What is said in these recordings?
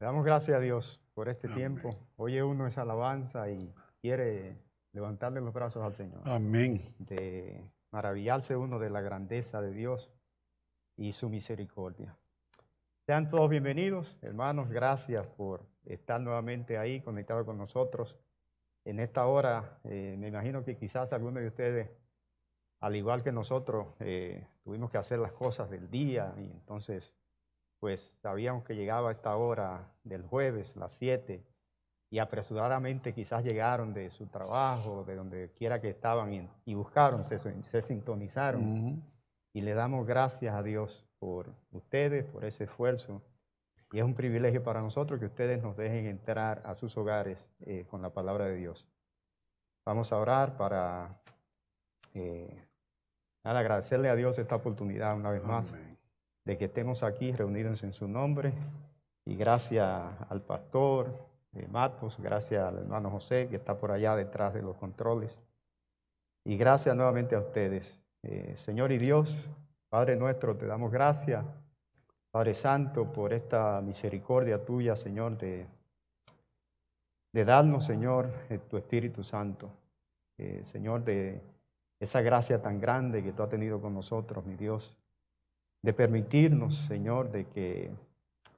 Damos gracias a Dios por este Amén. tiempo. Oye uno esa alabanza y quiere levantarle los brazos al Señor, Amén. de maravillarse uno de la grandeza de Dios y su misericordia. Sean todos bienvenidos, hermanos. Gracias por estar nuevamente ahí conectados con nosotros. En esta hora, me imagino que quizás algunos de ustedes, al igual que nosotros, tuvimos que hacer las cosas del día y entonces pues sabíamos que llegaba a esta hora del jueves, las 7, y apresuradamente quizás llegaron de su trabajo, de donde quiera que estaban, y buscaron, se sintonizaron. Ujú. Y le damos gracias a Dios por ustedes, por ese esfuerzo. Y es un privilegio para nosotros que ustedes nos dejen entrar a sus hogares con la palabra de Dios. Vamos a orar para agradecerle a Dios esta oportunidad una vez más Amén. de que estemos aquí reunidos en su nombre. Y gracias al pastor Matos, gracias al hermano José que está por allá detrás de los controles. Y gracias nuevamente a ustedes. Señor y Dios, Padre nuestro, te damos gracias, Padre Santo, por esta misericordia tuya, Señor, de darnos, Señor, tu Espíritu Santo. Señor, de esa gracia tan grande que tú has tenido con nosotros, mi Dios, de permitirnos, Señor, de que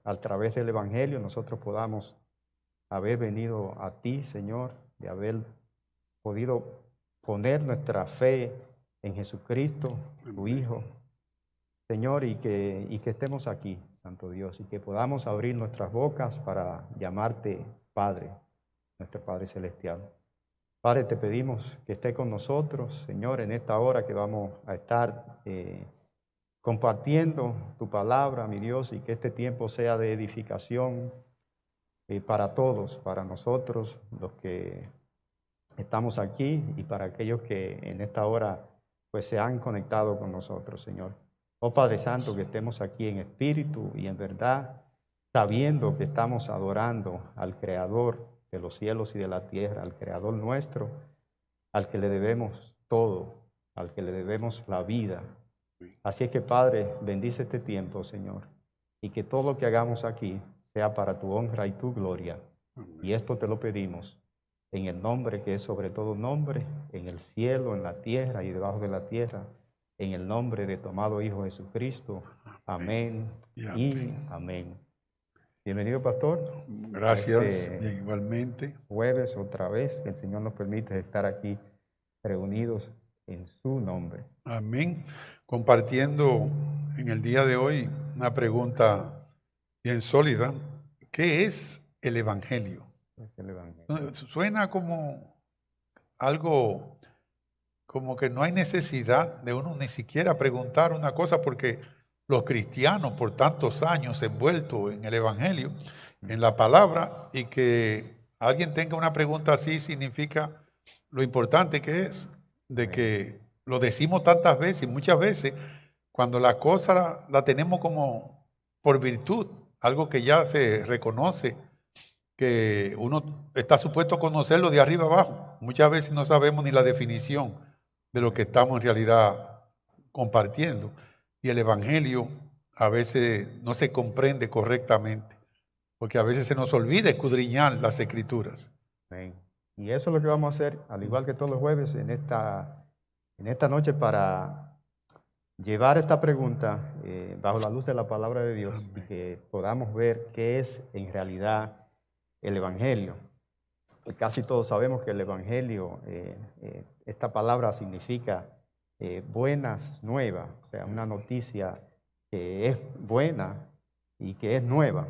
a través del Evangelio nosotros podamos haber venido a ti, Señor, de haber podido poner nuestra fe en Jesucristo, tu Amén. Hijo, Señor, y que estemos aquí, Santo Dios, y que podamos abrir nuestras bocas para llamarte Padre, nuestro Padre Celestial. Padre, te pedimos que esté con nosotros, Señor, en esta hora que vamos a estar compartiendo tu palabra, mi Dios, y que este tiempo sea de edificación para todos, para nosotros, los que estamos aquí y para aquellos que en esta hora pues se han conectado con nosotros, Señor. Oh Padre Santo, que estemos aquí en espíritu y en verdad, sabiendo que estamos adorando al Creador de los cielos y de la tierra, al Creador nuestro, al que le debemos todo, al que le debemos la vida. Así es que, Padre, bendice este tiempo, Señor, y que todo lo que hagamos aquí sea para tu honra y tu gloria. Y Amén. esto te lo pedimos en el nombre que es sobre todo nombre, en el cielo, en la tierra y debajo de la tierra, en el nombre de tu amado Hijo Jesucristo. Amén Y y amén. amén. Bienvenido, pastor, a Gracias. este Bien, igualmente. jueves otra vez, que el Señor nos permite estar aquí reunidos en su nombre. Amén. Compartiendo en el día de hoy una pregunta bien sólida. ¿Qué es el Evangelio? Es el Evangelio. Suena como algo, como que no hay necesidad de uno ni siquiera preguntar una cosa, porque los cristianos por tantos años envueltos en el Evangelio, en la palabra, y que alguien tenga una pregunta así significa lo importante que es, de Amén. que lo decimos tantas veces y muchas veces cuando la cosa la tenemos como por virtud, algo que ya se reconoce, que uno está supuesto a conocerlo de arriba abajo. Muchas veces no sabemos ni la definición de lo que estamos en realidad compartiendo. Y el Evangelio a veces no se comprende correctamente, porque a veces se nos olvida escudriñar las Escrituras. Amén. Y eso es lo que vamos a hacer, al igual que todos los jueves, en esta noche para llevar esta pregunta bajo la luz de la palabra de Dios y Amén. que podamos ver qué es en realidad el Evangelio. Casi todos sabemos que el Evangelio, esta palabra significa buenas nuevas, o sea, una noticia que es buena y que es nueva.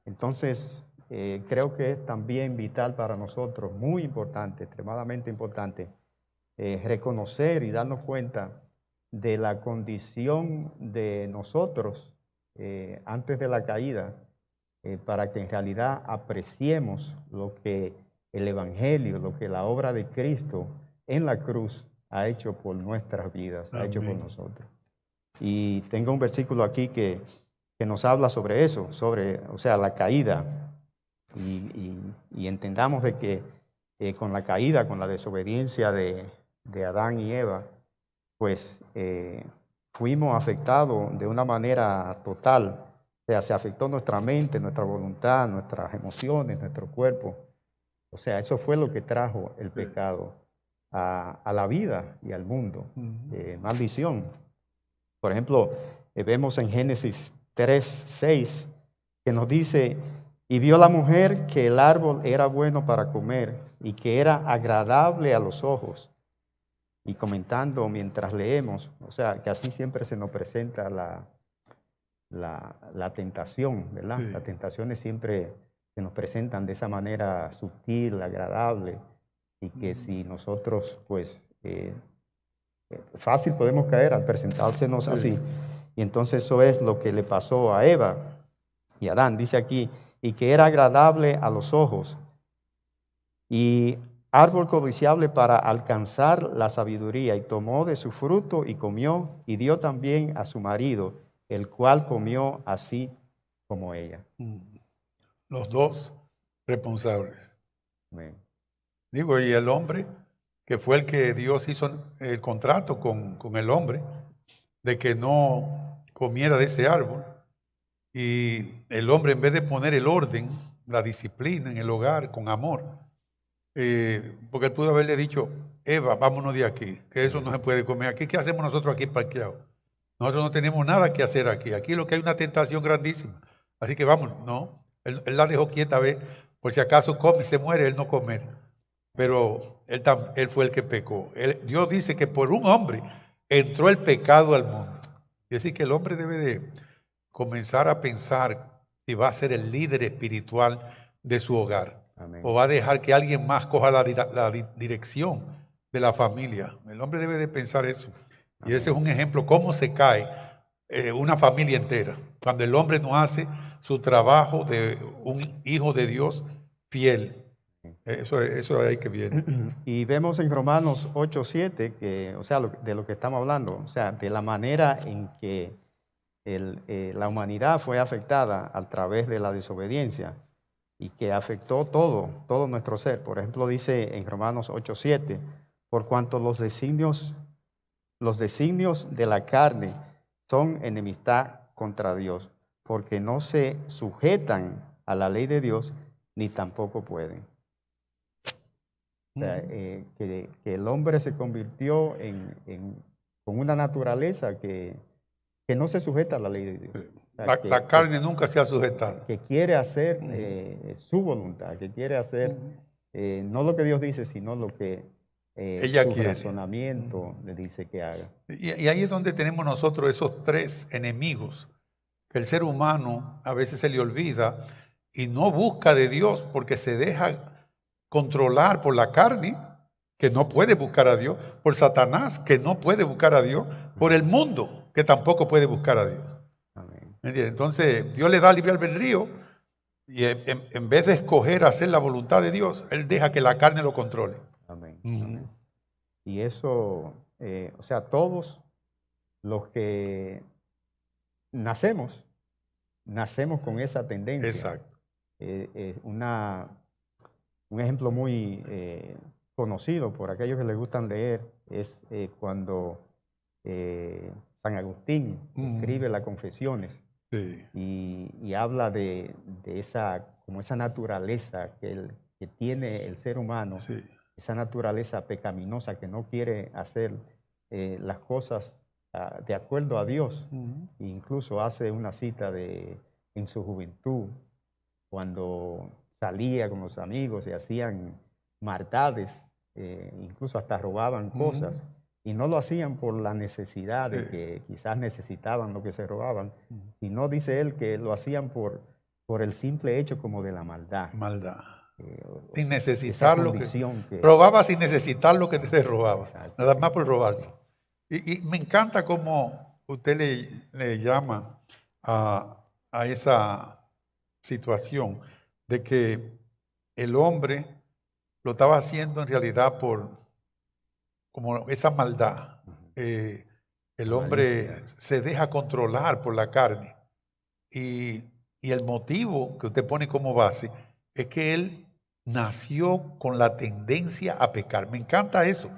Entonces, creo que es también vital para nosotros, muy importante, extremadamente importante, reconocer y darnos cuenta de la condición de nosotros antes de la caída, para que en realidad apreciemos lo que el Evangelio, lo que la obra de Cristo en la cruz ha hecho por nuestras vidas, ha hecho por Amén. nosotros. Y tengo un versículo aquí que nos habla sobre eso, sobre, o sea, la caída. Y entendamos de que con la caída, con la desobediencia de Adán y Eva, pues fuimos afectados de una manera total sea, se afectó nuestra mente, nuestra voluntad, nuestras emociones, nuestro cuerpo. O sea, eso fue lo que trajo el pecado a la vida y al mundo. Maldición. Por ejemplo, vemos en Génesis 3:6 que nos dice, y vio la mujer que el árbol era bueno para comer y que era agradable a los ojos. Y comentando mientras leemos, o sea, que así siempre se nos presenta la tentación, ¿verdad? Sí. Las tentaciones siempre se nos presentan de esa manera sutil, agradable, y que si nosotros, pues, fácil podemos caer al presentársenos así. Y entonces eso es lo que le pasó a Eva y a Adán. Dice aquí, y que era agradable a los ojos y árbol codiciable para alcanzar la sabiduría, y tomó de su fruto y comió, y dio también a su marido, el cual comió así como ella. Los dos responsables. Amén. Digo, y el hombre, que fue el que Dios hizo el contrato con el hombre, de que no comiera de ese árbol, y el hombre, en vez de poner el orden, la disciplina en el hogar con amor, porque él pudo haberle dicho, Eva, vámonos de aquí, que eso no se puede comer aquí. ¿Qué hacemos nosotros aquí parqueados? Nosotros no tenemos nada que hacer aquí. Aquí lo que hay una tentación grandísima. Así que vámonos. No, él la dejó quieta, ve, por si acaso come y se muere, él no comer. Pero él fue el que pecó. Dios dice que por un hombre entró el pecado al mundo. Es decir, que el hombre debe de comenzar a pensar si va a ser el líder espiritual de su hogar. Amén. O va a dejar que alguien más coja la dirección de la familia. El hombre debe de pensar eso. Y ese es un ejemplo, cómo se cae una familia entera. Cuando el hombre no hace su trabajo de un hijo de Dios fiel. Eso hay que ver. Y vemos en Romanos 8:7, que, o sea, de lo que estamos hablando, o sea, de la manera en que la humanidad fue afectada a través de la desobediencia y que afectó todo nuestro ser. Por ejemplo, dice en Romanos 8:7, por cuanto los designios de la carne son enemistad contra Dios, porque no se sujetan a la ley de Dios, ni tampoco pueden. O sea, que el hombre se convirtió con una naturaleza que no se sujeta a la ley de Dios. O sea, La carne nunca se ha sujetado. Que quiere hacer su voluntad, que quiere hacer no lo que Dios dice, sino lo que ella su quiere. Razonamiento le dice que haga. Y ahí es donde tenemos nosotros esos tres enemigos, que el ser humano a veces se le olvida y no busca de Dios porque se deja controlar por la carne, que no puede buscar a Dios, por Satanás, que no puede buscar a Dios, por el mundo, que tampoco puede buscar a Dios. Amén. Entonces, Dios le da libre albedrío y en vez de escoger hacer la voluntad de Dios, Él deja que la carne lo controle. Amén. Amén. Y eso, o sea, todos los que nacemos con esa tendencia. Exacto. Un ejemplo muy conocido por aquellos que les gustan leer es cuando San Agustín escribe las Confesiones. Sí. Y habla de esa naturaleza que tiene el ser humano, sí. Esa naturaleza pecaminosa que no quiere hacer las cosas de acuerdo a Dios. E incluso hace una cita en su juventud, cuando salía con los amigos y hacían maldades, incluso hasta robaban cosas. Y no lo hacían por la necesidad de que quizás necesitaban lo que se robaban, sino, dice él, que lo hacían por el simple hecho como de la maldad. Maldad. Sin necesitar lo que... Robaba sin necesitar lo que te robaba. Exacto. Nada más por robarse. Y me encanta cómo usted le llama a esa situación de que el hombre lo estaba haciendo en realidad por como esa maldad. El hombre se deja controlar por la carne. Y el motivo que usted pone como base es que él nació con la tendencia a pecar. Me encanta eso,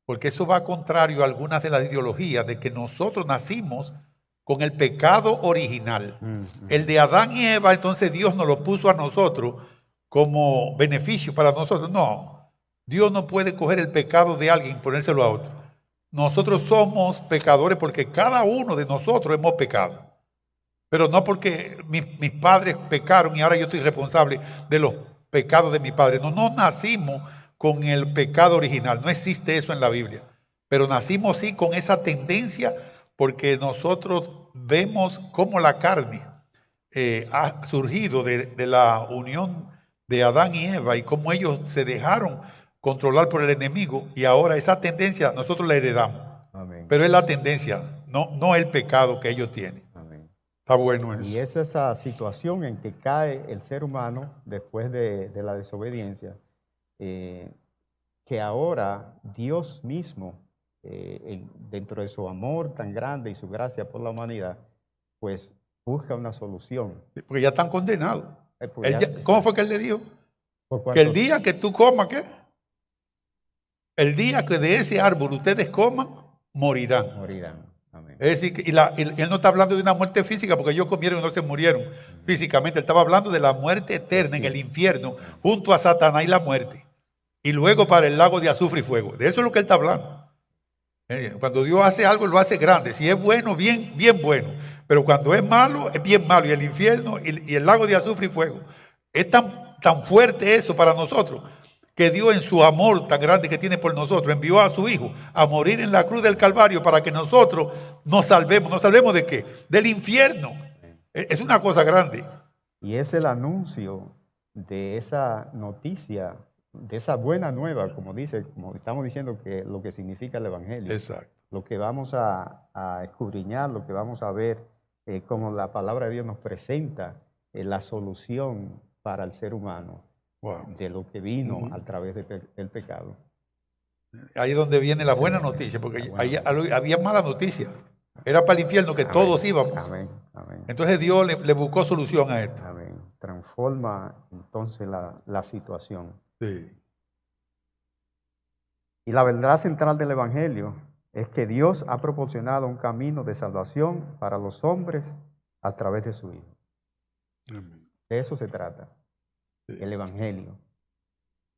porque eso va contrario a algunas de las ideologías de que nosotros nacimos con el pecado original. Mm, El de Adán y Eva, entonces Dios nos lo puso a nosotros como beneficio para nosotros. No, Dios no puede coger el pecado de alguien y ponérselo a otro. Nosotros somos pecadores porque cada uno de nosotros hemos pecado. Pero no porque mis padres pecaron y ahora yo estoy responsable de los pecados de mi padre. No, no nacimos con el pecado original. No existe eso en la Biblia. Pero nacimos sí con esa tendencia porque nosotros vemos cómo la carne ha surgido de la unión de Adán y Eva y cómo ellos se dejaron controlar por el enemigo y ahora esa tendencia nosotros la heredamos. amén. Pero es la tendencia, no el pecado que ellos tienen. Amén. Está bueno eso. Y es esa situación en que cae el ser humano después de la desobediencia, que ahora Dios mismo, dentro de su amor tan grande y su gracia por la humanidad, pues busca una solución. Porque ya están condenados. Porque ¿Cómo fue que él le dijo? ¿por Que el cuánto? día que tú comas, ¿qué? El día que de ese árbol ustedes coman, morirán. Morirán. Amén. Es decir, él no está hablando de una muerte física, porque ellos comieron y no se murieron físicamente. Él estaba hablando de la muerte eterna en el infierno, junto a Satanás y la muerte. Y luego para el lago de azufre y fuego. De eso es lo que él está hablando. Cuando Dios hace algo, lo hace grande. Si es bueno, bien, bien bueno. Pero cuando es malo, es bien malo. Y el infierno y el lago de azufre y fuego. Es tan fuerte eso para nosotros, que Dios en su amor tan grande que tiene por nosotros, envió a su Hijo a morir en la cruz del Calvario para que nosotros nos salvemos. ¿Nos salvemos de qué? Del infierno. Es una cosa grande. Y es el anuncio de esa noticia, de esa buena nueva, como estamos diciendo, que lo que significa el Evangelio. Exacto. Lo que vamos a escudriñar, lo que vamos a ver, como la palabra de Dios nos presenta la solución para el ser humano. Wow. De lo que vino a través del pecado. Ahí es donde viene la buena noticia, porque ahí había mala noticia. Era para el infierno que todos íbamos. Amén, amén. Entonces Dios le buscó solución a esto. Amén. Transforma entonces la situación. Sí. Y la verdad central del Evangelio es que Dios ha proporcionado un camino de salvación para los hombres a través de su Hijo. Amén. De eso se trata. Sí. El Evangelio,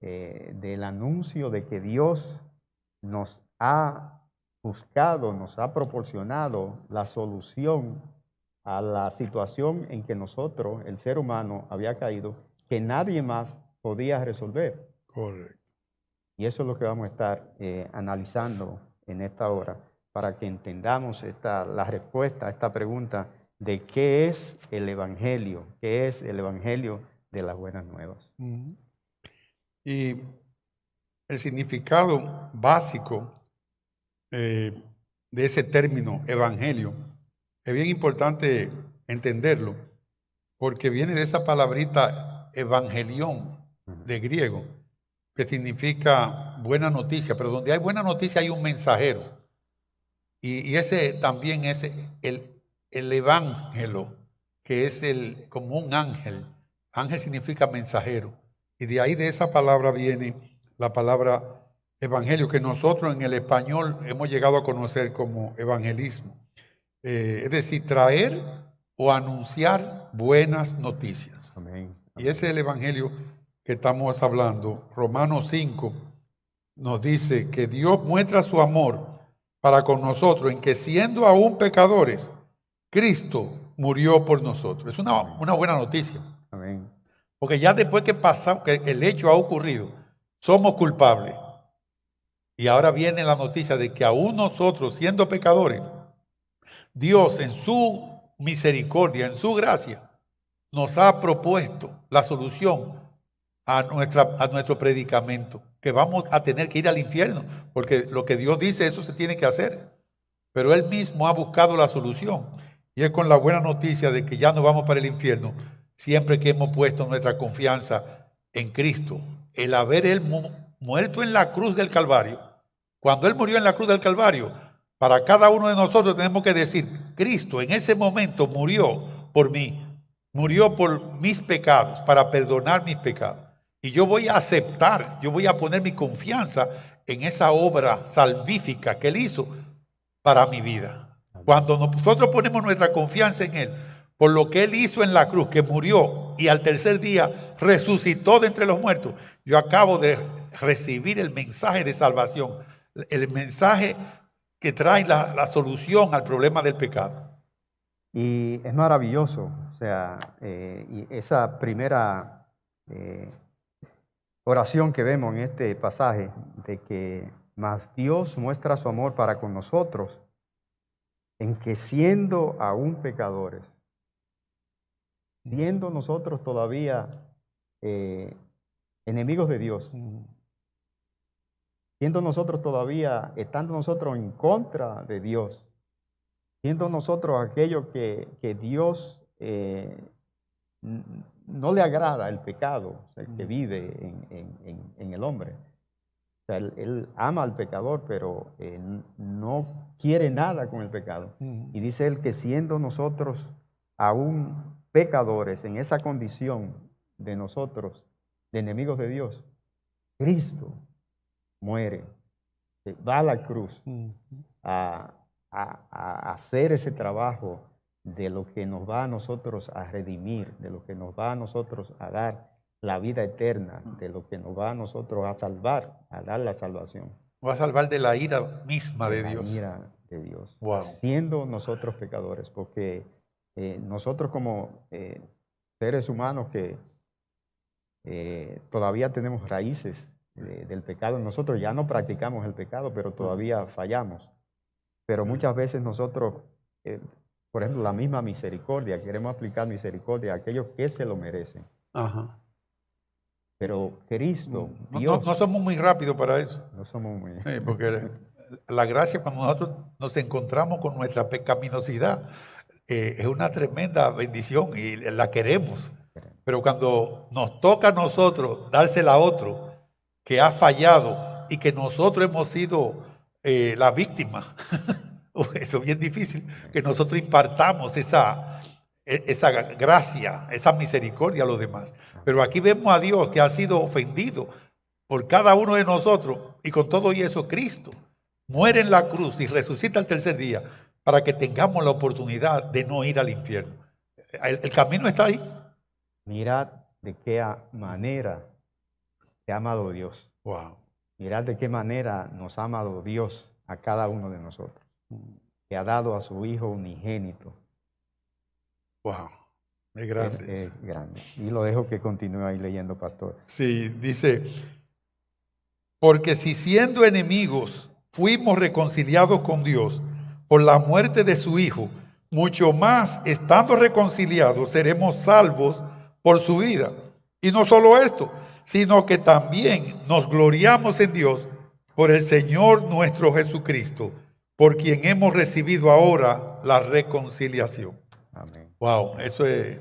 del anuncio de que Dios nos ha buscado, nos ha proporcionado la solución a la situación en que nosotros, el ser humano, había caído, que nadie más podía resolver. Correcto. Y eso es lo que vamos a estar analizando en esta hora, para que entendamos la respuesta a esta pregunta de qué es el Evangelio, qué es el Evangelio de las buenas nuevas. Y el significado básico de ese término evangelio es bien importante entenderlo, porque viene de esa palabrita evangelión de griego, que significa buena noticia, pero donde hay buena noticia hay un mensajero. Y ese también es el evangelo, que es como un ángel. Ángel significa mensajero. Y de ahí, de esa palabra, viene la palabra evangelio, que nosotros en el español hemos llegado a conocer como evangelismo. Es decir, traer o anunciar buenas noticias. Amén. Y ese es el evangelio que estamos hablando. Romanos 5 nos dice que Dios muestra su amor para con nosotros en que, siendo aún pecadores, Cristo murió por nosotros. Es una buena noticia. Amén. Porque ya después que el hecho ha ocurrido, somos culpables. Y ahora viene la noticia de que aún nosotros, siendo pecadores, Dios en su misericordia, en su gracia, nos ha propuesto la solución a nuestro predicamento, que vamos a tener que ir al infierno, porque lo que Dios dice, eso se tiene que hacer. Pero Él mismo ha buscado la solución, y es con la buena noticia de que ya no vamos para el infierno, siempre que hemos puesto nuestra confianza en Cristo. El haber Él muerto en la cruz del Calvario, cuando Él murió en la cruz del Calvario, para cada uno de nosotros tenemos que decir, Cristo en ese momento murió por mí, murió por mis pecados, para perdonar mis pecados. Y yo voy a aceptar, yo voy a poner mi confianza en esa obra salvífica que Él hizo para mi vida. Cuando nosotros ponemos nuestra confianza en Él, por lo que Él hizo en la cruz, que murió y al tercer día resucitó de entre los muertos, yo acabo de recibir el mensaje de salvación, el mensaje que trae la solución al problema del pecado. Y es maravilloso, o sea, y esa primera oración que vemos en este pasaje, de que más Dios muestra su amor para con nosotros, en que siendo aún pecadores, siendo nosotros todavía enemigos de Dios, siendo nosotros todavía, estando nosotros en contra de Dios, siendo nosotros aquello que Dios no le agrada el pecado, o sea, que vive en el hombre. O sea, él ama al pecador, pero no quiere nada con el pecado. Y dice él que siendo nosotros aún pecadores, en esa condición de nosotros, de enemigos de Dios, Cristo muere, va a la cruz a hacer ese trabajo de lo que nos va a nosotros a redimir, de lo que nos va a nosotros a dar la vida eterna, de lo que nos va a nosotros a salvar, a dar la salvación. Va a salvar de la ira misma de Dios. La ira de Dios. Wow. Siendo nosotros pecadores, porque nosotros como seres humanos que todavía tenemos raíces del pecado, nosotros ya no practicamos el pecado, pero todavía fallamos. Pero muchas veces nosotros, por ejemplo, la misma misericordia, queremos aplicar misericordia a aquellos que se lo merecen. Ajá. Pero Cristo, Dios... No somos muy rápidos para eso. No somos muy... Porque la gracia, cuando nosotros nos encontramos con nuestra pecaminosidad, es una tremenda bendición y la queremos. Pero cuando nos toca a nosotros dársela a otro que ha fallado y que nosotros hemos sido la víctima, eso es bien difícil, que nosotros impartamos esa gracia, esa misericordia a los demás. Pero aquí vemos a Dios que ha sido ofendido por cada uno de nosotros, y con todo y eso Cristo muere en la cruz y resucita el tercer día para que tengamos la oportunidad de no ir al infierno. El camino está ahí. Mirad de qué manera te ha amado Dios. Wow. Mirad de qué manera nos ha amado Dios a cada uno de nosotros. Que ha dado a su Hijo unigénito. Wow. Es grande. Es grande. Y lo dejo que continúe ahí leyendo, pastor. Sí, dice, porque si siendo enemigos fuimos reconciliados con Dios por la muerte de su Hijo, mucho más estando reconciliados seremos salvos por su vida. Y no solo esto, sino que también nos gloriamos en Dios por el Señor nuestro Jesucristo, por quien hemos recibido ahora la reconciliación. Amén. Wow, eso es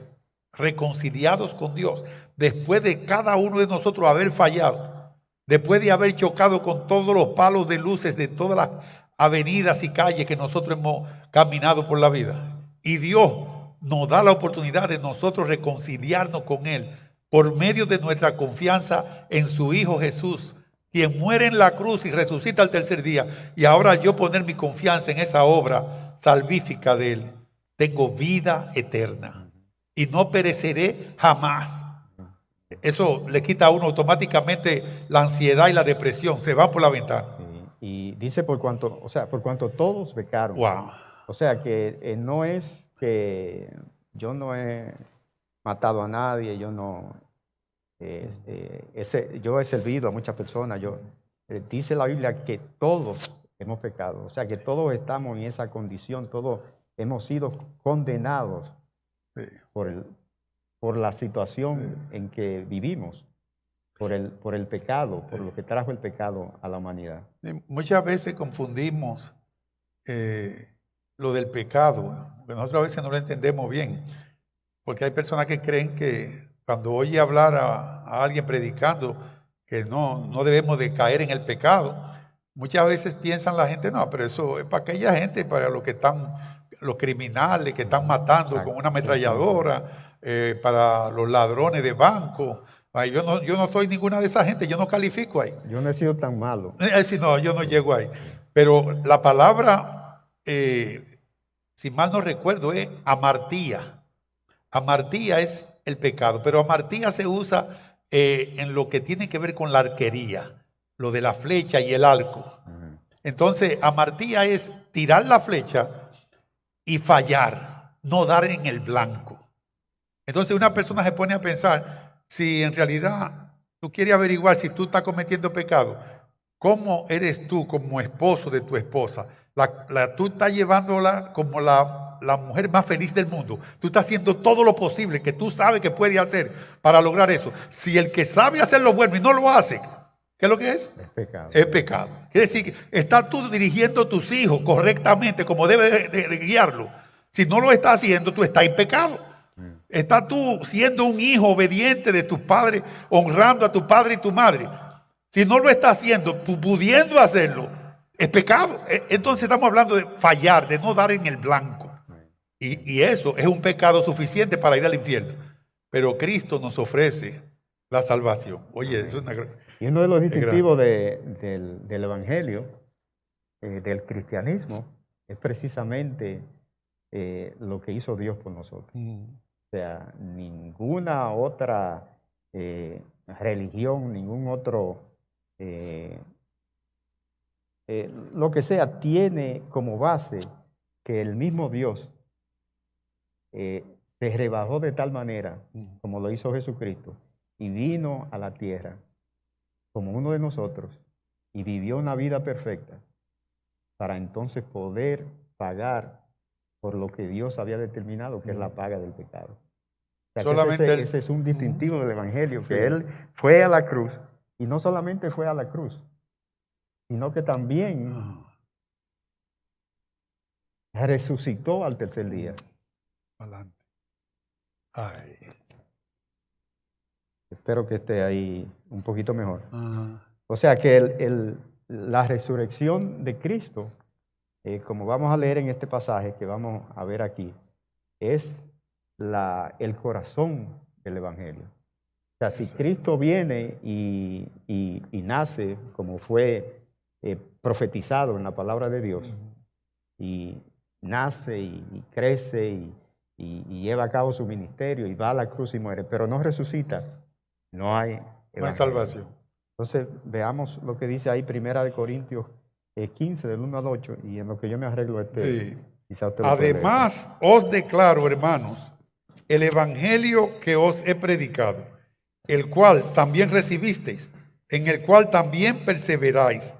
reconciliados con Dios. Después de cada uno de nosotros haber fallado, después de haber chocado con todos los palos de luces de todas las avenidas y calles que nosotros hemos caminado por la vida. Y Dios nos da la oportunidad de nosotros reconciliarnos con Él por medio de nuestra confianza en su Hijo Jesús, quien muere en la cruz y resucita al tercer día. Y ahora yo poner mi confianza en esa obra salvífica de Él. Tengo vida eterna y no pereceré jamás. Eso le quita a uno automáticamente la ansiedad y la depresión. Se va por la ventana. Y dice por cuanto todos pecaron. Wow. O sea que no es que yo no he matado a nadie, yo he servido a muchas personas. Dice la Biblia que todos hemos pecado. O sea que todos estamos en esa condición, todos hemos sido condenados por la situación en que vivimos, por el pecado, por lo que trajo el pecado a la humanidad. Muchas veces confundimos lo del pecado, porque nosotros a veces no lo entendemos bien, porque hay personas que creen que cuando oye hablar a alguien predicando que no debemos de caer en el pecado, muchas veces piensan la gente, no, pero eso es para aquella gente, para los que están, los criminales que están matando con una ametralladora, para los ladrones de banco. Yo no soy ninguna de esa gente, yo no califico ahí. Yo no he sido tan malo. No, yo no llego ahí. Pero la palabra si mal no recuerdo, es amartía. Amartía es el pecado, pero amartía se usa en lo que tiene que ver con la arquería, lo de la flecha y el arco. Entonces, amartía es tirar la flecha y fallar, no dar en el blanco. Entonces una persona se pone a pensar, si en realidad tú quieres averiguar si tú estás cometiendo pecado, ¿cómo eres tú como esposo de tu esposa? Tú estás llevándola como la mujer más feliz del mundo. Tú estás haciendo todo lo posible que tú sabes que puedes hacer para lograr eso. Si el que sabe hacer lo bueno y no lo hace, ¿qué es lo que es? Es pecado. Es pecado. Quiere decir que estás tú dirigiendo a tus hijos correctamente como debes de guiarlo. Si no lo estás haciendo, tú estás en pecado. Estás tú siendo un hijo obediente de tus padres, honrando a tu padre y tu madre. Si no lo estás haciendo, pudiendo hacerlo, es pecado. Entonces estamos hablando de fallar, de no dar en el blanco. Y eso es un pecado suficiente para ir al infierno. Pero Cristo nos ofrece la salvación. Oye, es una gran... Y uno de los distintivos del Evangelio, del cristianismo, es precisamente lo que hizo Dios por nosotros. O sea, ninguna otra religión, ningún otro, lo que sea, tiene como base que el mismo Dios se rebajó de tal manera, como lo hizo Jesucristo, y vino a la tierra como uno de nosotros y vivió una vida perfecta para entonces poder pagar por lo que Dios había determinado, que es la paga del pecado. O sea, solamente ese es un distintivo del Evangelio, que Él fue a la cruz, y no solamente fue a la cruz, sino que también resucitó al tercer día. Adelante. Ay. Espero que esté ahí un poquito mejor. O sea que la resurrección de Cristo, como vamos a leer en este pasaje que vamos a ver aquí, es el corazón del Evangelio. O sea, si Cristo viene y nace como fue profetizado en la palabra de Dios, y nace y crece y lleva a cabo su ministerio y va a la cruz y muere, pero no resucita, no hay salvación. Entonces veamos lo que dice ahí 1 Corintios 15 del 1 al 8, y en lo que yo me arreglo quizá usted lo Además os declaro, hermanos, el evangelio que os he predicado, el cual también recibisteis, en el cual también perseveráis,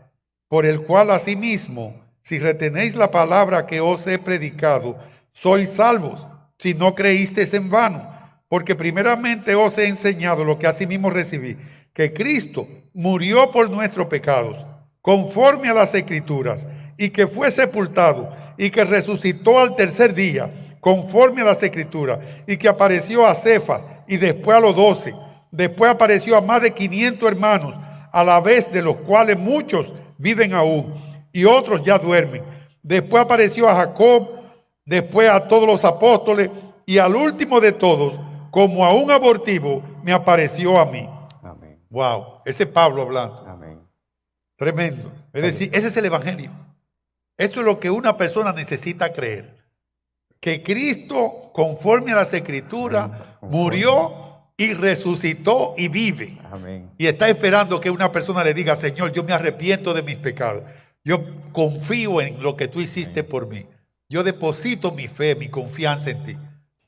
por el cual asimismo, si retenéis la palabra que os he predicado, sois salvos, si no creísteis en vano, porque primeramente os he enseñado lo que asimismo recibí, que Cristo murió por nuestros pecados, conforme a las Escrituras, y que fue sepultado, y que resucitó al tercer día, conforme a las Escrituras, y que apareció a Cefas, y después a los 12, después apareció a más de 500 hermanos, a la vez de los cuales muchos viven aún, y otros ya duermen. Después apareció a Jacob, después a todos los apóstoles, y al último de todos, como a un abortivo, me apareció a mí. Amén. Wow, ese es Pablo hablando. Amén. Tremendo. Es decir, ese es el evangelio. Eso es lo que una persona necesita creer. Que Cristo, conforme a las Escrituras, murió y resucitó y vive. Amén. Y está esperando que una persona le diga, Señor, yo me arrepiento de mis pecados. Yo confío en lo que tú hiciste por mí. Yo deposito mi fe, mi confianza en ti.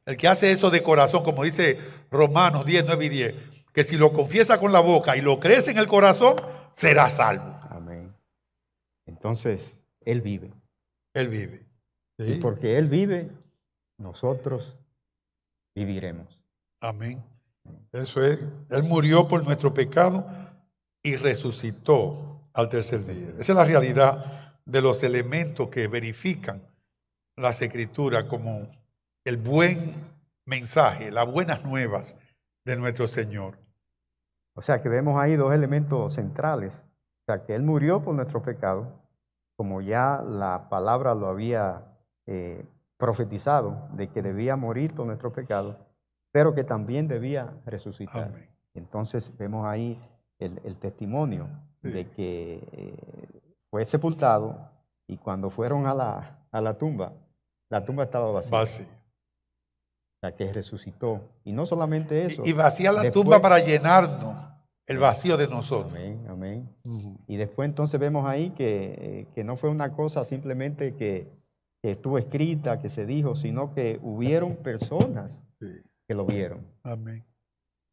El que hace eso de corazón, como dice Romanos 10, 9 y 10, que si lo confiesa con la boca y lo crees en el corazón, será salvo. Amén. Entonces, Él vive. Él vive. Sí. Y porque Él vive, nosotros viviremos. Amén. Eso es. Él murió por nuestro pecado y resucitó al tercer día. Esa es la realidad de los elementos que verifican las Escrituras como el buen mensaje, las buenas nuevas de nuestro Señor. O sea que vemos ahí dos elementos centrales. O sea que Él murió por nuestro pecado, como ya la palabra lo había profetizado, de que debía morir por nuestro pecado, pero que también debía resucitar. Amén. Entonces vemos ahí el testimonio de que fue sepultado, y cuando fueron a la tumba, La tumba estaba vacía, vacía. la que resucitó. Y no solamente eso. Y vacía la después- tumba para llenarnos el vacío de nosotros. Amén, amén. Ujú. Y después entonces vemos ahí que no fue una cosa simplemente que estuvo escrita, que se dijo, sino que hubieron personas Sí. que lo vieron, Amén.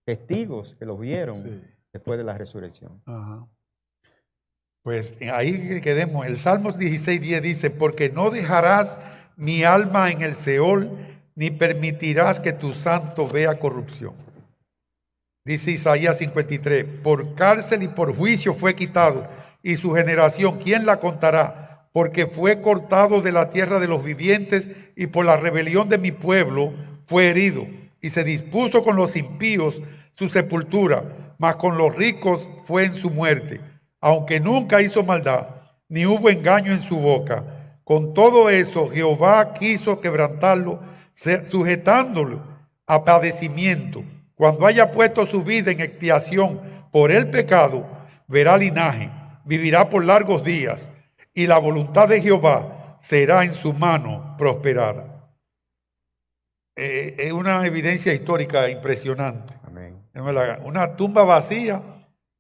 testigos que lo vieron Sí. después de la resurrección. Ajá. Pues ahí que quedemos. El Salmos 16:10 dice, porque no dejarás mi alma en el Seol, ni permitirás que tu santo vea corrupción. Dice Isaías 53, por cárcel y por juicio fue quitado, y su generación, ¿quién la contará? Porque fue cortado de la tierra de los vivientes, y por la rebelión de mi pueblo fue herido, y se dispuso con los impíos su sepultura, mas con los ricos fue en su muerte, aunque nunca hizo maldad, ni hubo engaño en su boca. Con todo eso, Jehová quiso quebrantarlo, sujetándolo a padecimiento. Cuando haya puesto su vida en expiación por el pecado, verá linaje, vivirá por largos días, y la voluntad de Jehová será en su mano prosperada. Es una evidencia histórica impresionante. Amén. Una tumba vacía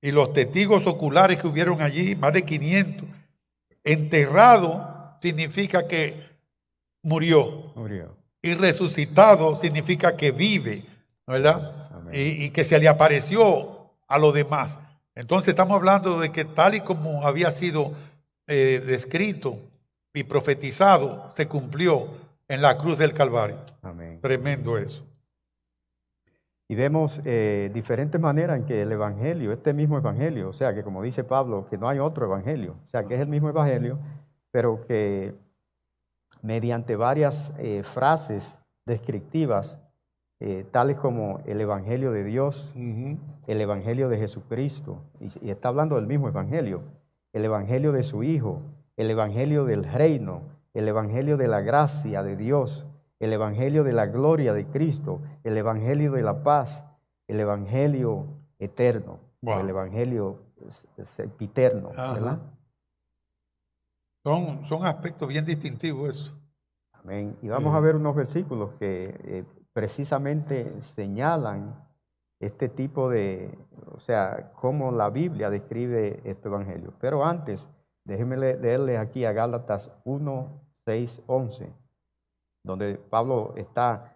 y los testigos oculares que hubieron allí, más de 500. Enterrado significa que murió. Murió. Y resucitado significa que vive, ¿verdad? Amén. Y que se le apareció a los demás. Entonces estamos hablando de que tal y como había sido descrito y profetizado, se cumplió en la cruz del Calvario. Amén. Tremendo eso. Y vemos diferentes maneras en que el Evangelio, este mismo Evangelio, o sea que como dice Pablo, que no hay otro Evangelio, o sea que es el mismo Evangelio, pero que mediante varias frases descriptivas, tales como el Evangelio de Dios, el Evangelio de Jesucristo, y está hablando del mismo Evangelio, el Evangelio de su Hijo, el Evangelio del reino, el Evangelio de la gracia de Dios, el Evangelio de la gloria de Cristo, el Evangelio de la paz, el Evangelio eterno, Wow. el Evangelio sempiterno, Ajá. ¿verdad? Son aspectos bien distintivos eso. Amén. Y vamos a ver unos versículos que precisamente señalan este tipo de, o sea, cómo la Biblia describe este Evangelio. Pero antes, déjenme leerles aquí a Gálatas 1, 6, 11, donde Pablo está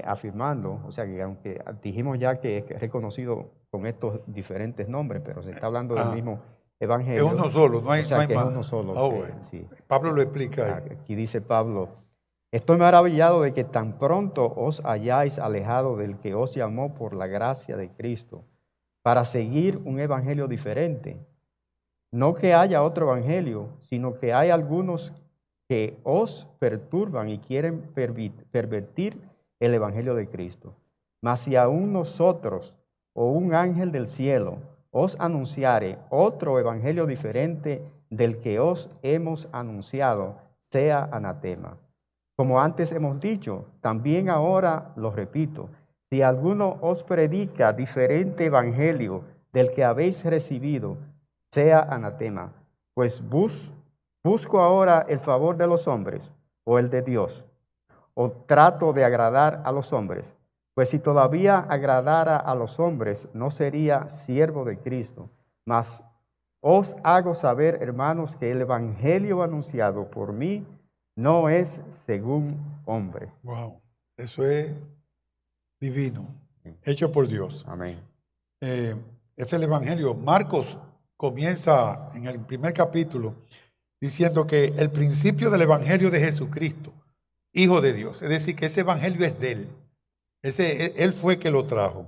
afirmando, o sea, que aunque dijimos ya que es reconocido con estos diferentes nombres, pero se está hablando del mismo Evangelio. Es uno solo, no hay, o sea, no hay que más. es uno solo. Bueno. Sí. Pablo lo explica ahí. Aquí dice Pablo, estoy maravillado de que tan pronto os hayáis alejado del que os llamó por la gracia de Cristo para seguir un evangelio diferente. No que haya otro evangelio, sino que hay algunos que os perturban y quieren pervertir el evangelio de Cristo. Mas si aún nosotros o un ángel del cielo os anunciare otro evangelio diferente del que os hemos anunciado, sea anatema. Como antes hemos dicho, también ahora lo repito, si alguno os predica diferente evangelio del que habéis recibido, sea anatema. Pues busco ahora el favor de los hombres o el de Dios, o trato de agradar a los hombres. Pues si todavía agradara a los hombres, no sería siervo de Cristo. Mas os hago saber, hermanos, que el evangelio anunciado por mí no es según hombre. Wow, eso es divino, hecho por Dios. Amén. Este es el Evangelio. Marcos comienza en el primer capítulo diciendo que el principio del Evangelio de Jesucristo, Hijo de Dios, es decir, que ese Evangelio es de Él. Él fue que lo trajo.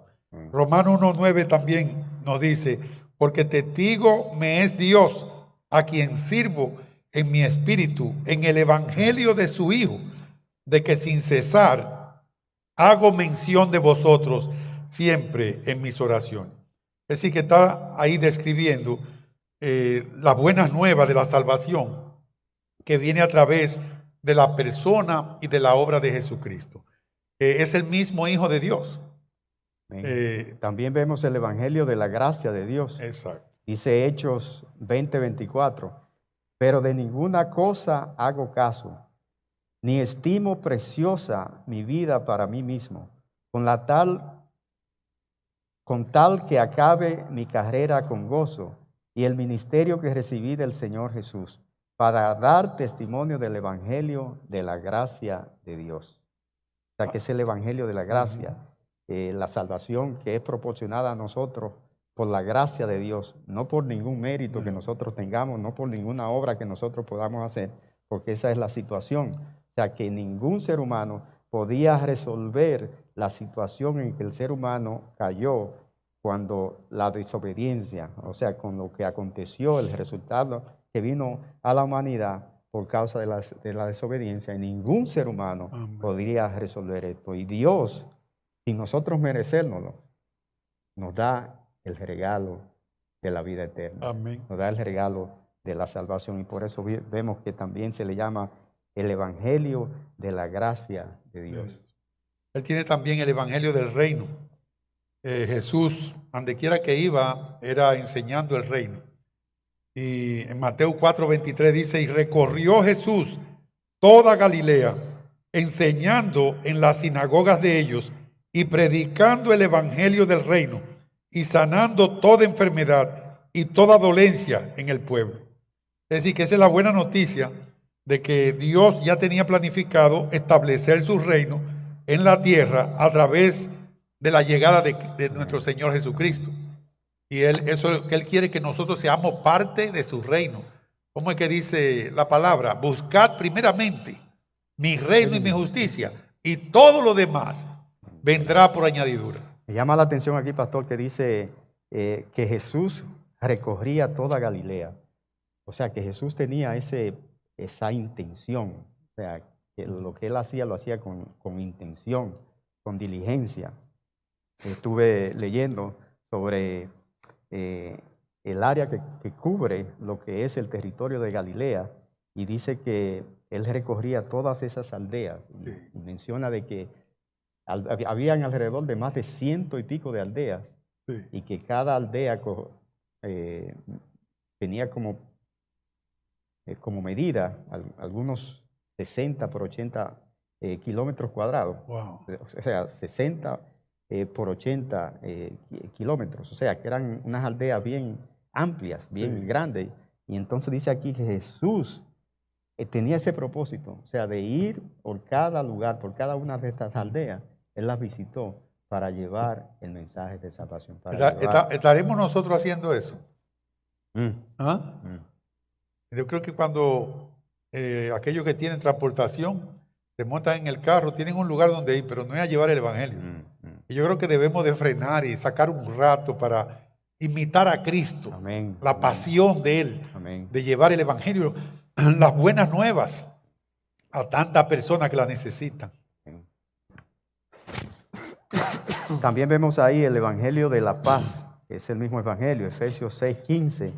Romanos 1:9 también nos dice, porque testigo me es Dios, a quien sirvo en mi espíritu, en el evangelio de su Hijo, de que sin cesar hago mención de vosotros siempre en mis oraciones. Es decir, que está ahí describiendo la buena nueva de la salvación que viene a través de la persona y de la obra de Jesucristo. Es el mismo Hijo de Dios. También vemos el evangelio de la gracia de Dios. Exacto. Dice Hechos 20:24. Pero de ninguna cosa hago caso, ni estimo preciosa mi vida para mí mismo, con tal que acabe mi carrera con gozo y el ministerio que recibí del Señor Jesús, para dar testimonio del Evangelio de la gracia de Dios. O sea, que es el Evangelio de la gracia, la salvación que es proporcionada a nosotros por la gracia de Dios, no por ningún mérito que nosotros tengamos, no por ninguna obra que nosotros podamos hacer, porque esa es la situación. O sea, que ningún ser humano podía resolver la situación en que el ser humano cayó cuando la desobediencia, o sea, con lo que aconteció, el resultado que vino a la humanidad por causa de la desobediencia, y ningún ser humano podría resolver esto. Y Dios, sin nosotros merecérnoslo, nos da el regalo de la vida eterna. Amén. Nos da el regalo de la salvación, y por eso vemos que también se le llama el Evangelio de la gracia de Dios. Él tiene también el Evangelio del reino. Jesús, donde quiera que iba, era enseñando el reino. Y en Mateo 4:23 dice, y recorrió Jesús toda Galilea, enseñando en las sinagogas de ellos y predicando el Evangelio del reino y sanando toda enfermedad y toda dolencia en el pueblo. Es decir, que esa es la buena noticia de que Dios ya tenía planificado establecer su reino en la tierra a través de la llegada de nuestro Señor Jesucristo. Y eso es lo que Él quiere, que nosotros seamos parte de su reino. ¿Cómo es que dice la palabra? Buscad primeramente mi reino y mi justicia, y todo lo demás vendrá por añadidura. Me llama la atención aquí, pastor, que dice que Jesús recorría toda Galilea. O sea, que Jesús tenía esa intención. O sea, que lo que Él hacía, lo hacía con intención, con diligencia. Estuve leyendo sobre el área que cubre lo que es el territorio de Galilea, y dice que Él recorría todas esas aldeas. Y menciona de que habían alrededor de más de 100 y pico de aldeas, y que cada aldea tenía como medida algunos 60 por 80 kilómetros cuadrados. Wow. O sea, 60 por 80 kilómetros. O sea, que eran unas aldeas bien amplias, bien grandes. Y entonces dice aquí que Jesús tenía ese propósito, o sea, de ir por cada lugar, por cada una de estas aldeas. Él las visitó para llevar el mensaje de salvación. ¿Estaremos nosotros haciendo eso? ¿Ah? Yo creo que cuando aquellos que tienen transportación se montan en el carro, tienen un lugar donde ir, pero no es a llevar el Evangelio. Y yo creo que debemos de frenar y sacar un rato para imitar a Cristo. Amén. La pasión de Él, Amén. de llevar el Evangelio, las buenas nuevas a tantas personas que la necesitan. También vemos ahí el Evangelio de la paz, que es el mismo Evangelio, Efesios 6:15.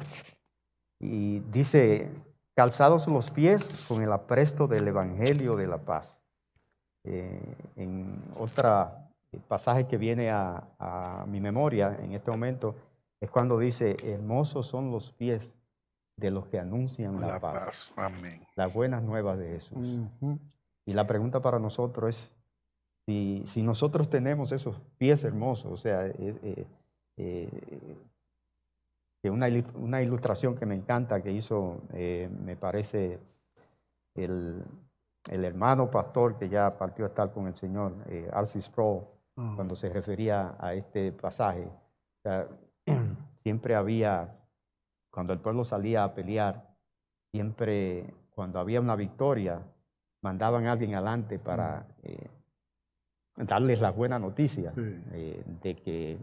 Y dice, calzados los pies con el apresto del Evangelio de la paz. En otro pasaje que viene a mi memoria en este momento, es cuando dice, hermosos son los pies de los que anuncian la paz. Amén. Las buenas nuevas de Jesús. Y la pregunta para nosotros es, si nosotros tenemos esos pies hermosos, o sea, que una ilustración que me encanta que hizo, me parece, el hermano pastor que ya partió a estar con el Señor, R.C. Sproul, cuando se refería a este pasaje. O sea, siempre había, cuando el pueblo salía a pelear, siempre cuando había una victoria, mandaban a alguien adelante para darles la buena noticia de que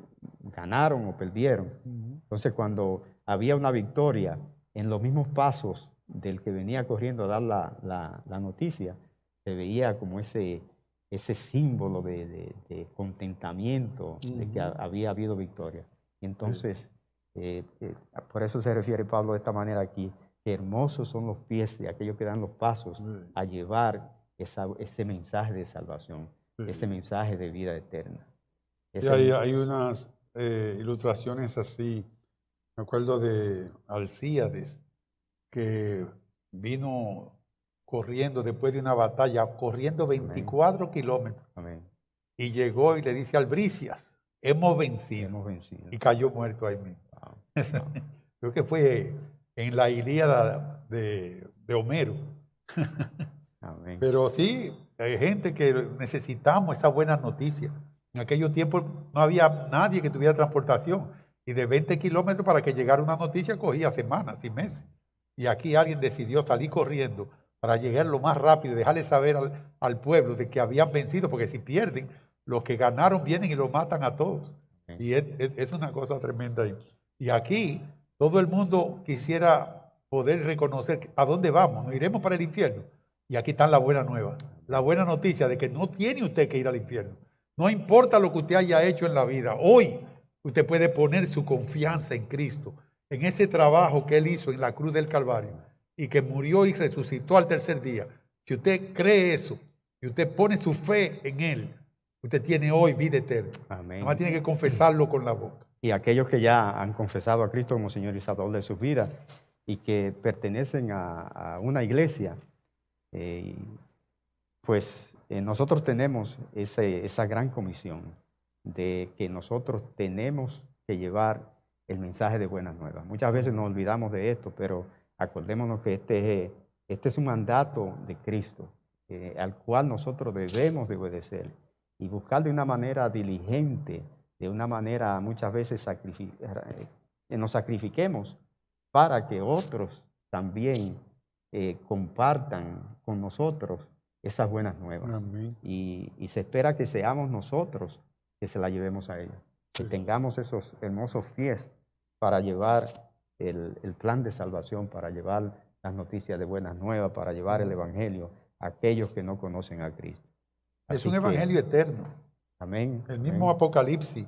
ganaron o perdieron. Entonces, cuando había una victoria, en los mismos pasos del que venía corriendo a dar la noticia, se veía como ese símbolo de contentamiento, de que había habido victoria. Y entonces, por eso se refiere Pablo de esta manera aquí, que hermosos son los pies de aquellos que dan los pasos a llevar ese mensaje de salvación, ese mensaje de vida eterna. Y hay unas ilustraciones así. Me acuerdo de Alcíades, que vino corriendo después de una batalla, corriendo 24 kilómetros. Amén. Y llegó y le dice a Albricias, hemos vencido. Hemos vencido. Y cayó muerto ahí mismo. Wow, wow. Creo que fue en la Ilíada de Homero. Amén. Pero sí, hay gente que necesitamos esa buena noticia. En aquellos tiempos no había nadie que tuviera transportación. Y de 20 kilómetros para que llegara una noticia cogía semanas y meses. Y aquí alguien decidió salir corriendo para llegar lo más rápido y dejarle saber al pueblo de que habían vencido, porque si pierden, los que ganaron vienen y los matan a todos. Y es una cosa tremenda. Y aquí todo el mundo quisiera poder reconocer a dónde vamos. Nos iremos para el infierno. Y aquí está la buena nueva, la buena noticia de que no tiene usted que ir al infierno. No importa lo que usted haya hecho en la vida. Hoy usted puede poner su confianza en Cristo, en ese trabajo que Él hizo en la cruz del Calvario y que murió y resucitó al tercer día. Si usted cree eso y usted pone su fe en Él, usted tiene hoy vida eterna. Amén. Nada más tiene que confesarlo con la boca. Y aquellos que ya han confesado a Cristo como Señor y Salvador de sus vidas y que pertenecen a una iglesia, pues nosotros tenemos esa gran comisión de que nosotros tenemos que llevar el mensaje de buenas nuevas. Muchas veces nos olvidamos de esto, pero acordémonos que este es un mandato de Cristo, al cual nosotros debemos de obedecer y buscar de una manera diligente, de una manera muchas veces nos sacrifiquemos para que otros también compartan con nosotros esas buenas nuevas. Amén. Y se espera que seamos nosotros que se la llevemos a ellos, que tengamos esos hermosos pies para llevar el plan de salvación, para llevar las noticias de buenas nuevas, para llevar el evangelio a aquellos que no conocen a Cristo. Es Así un que, evangelio eterno. amén. El mismo Apocalipsis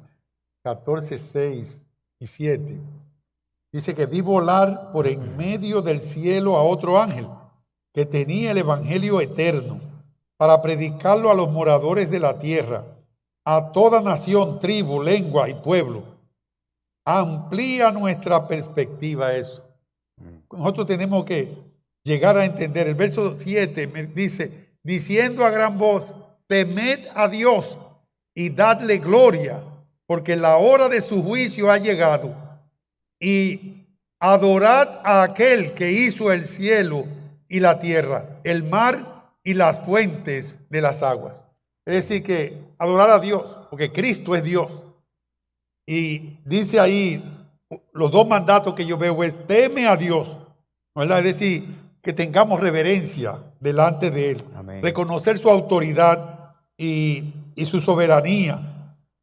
14, 6 y 7 dice que vi volar por en medio del cielo a otro ángel que tenía el evangelio eterno para predicarlo a los moradores de la tierra, a toda nación, tribu, lengua y pueblo. Amplía nuestra perspectiva eso. Nosotros tenemos que llegar a entender. El verso 7 me dice, diciendo a gran voz, temed a Dios y dadle gloria, porque la hora de su juicio ha llegado. Y adorad a aquel que hizo el cielo y la tierra, el mar y las fuentes de las aguas. Es decir, que adorar a Dios, porque Cristo es Dios. Y dice ahí, los dos mandatos que yo veo es, teme a Dios, ¿verdad? Es decir, que tengamos reverencia delante de Él. Amén. Reconocer su autoridad y su soberanía.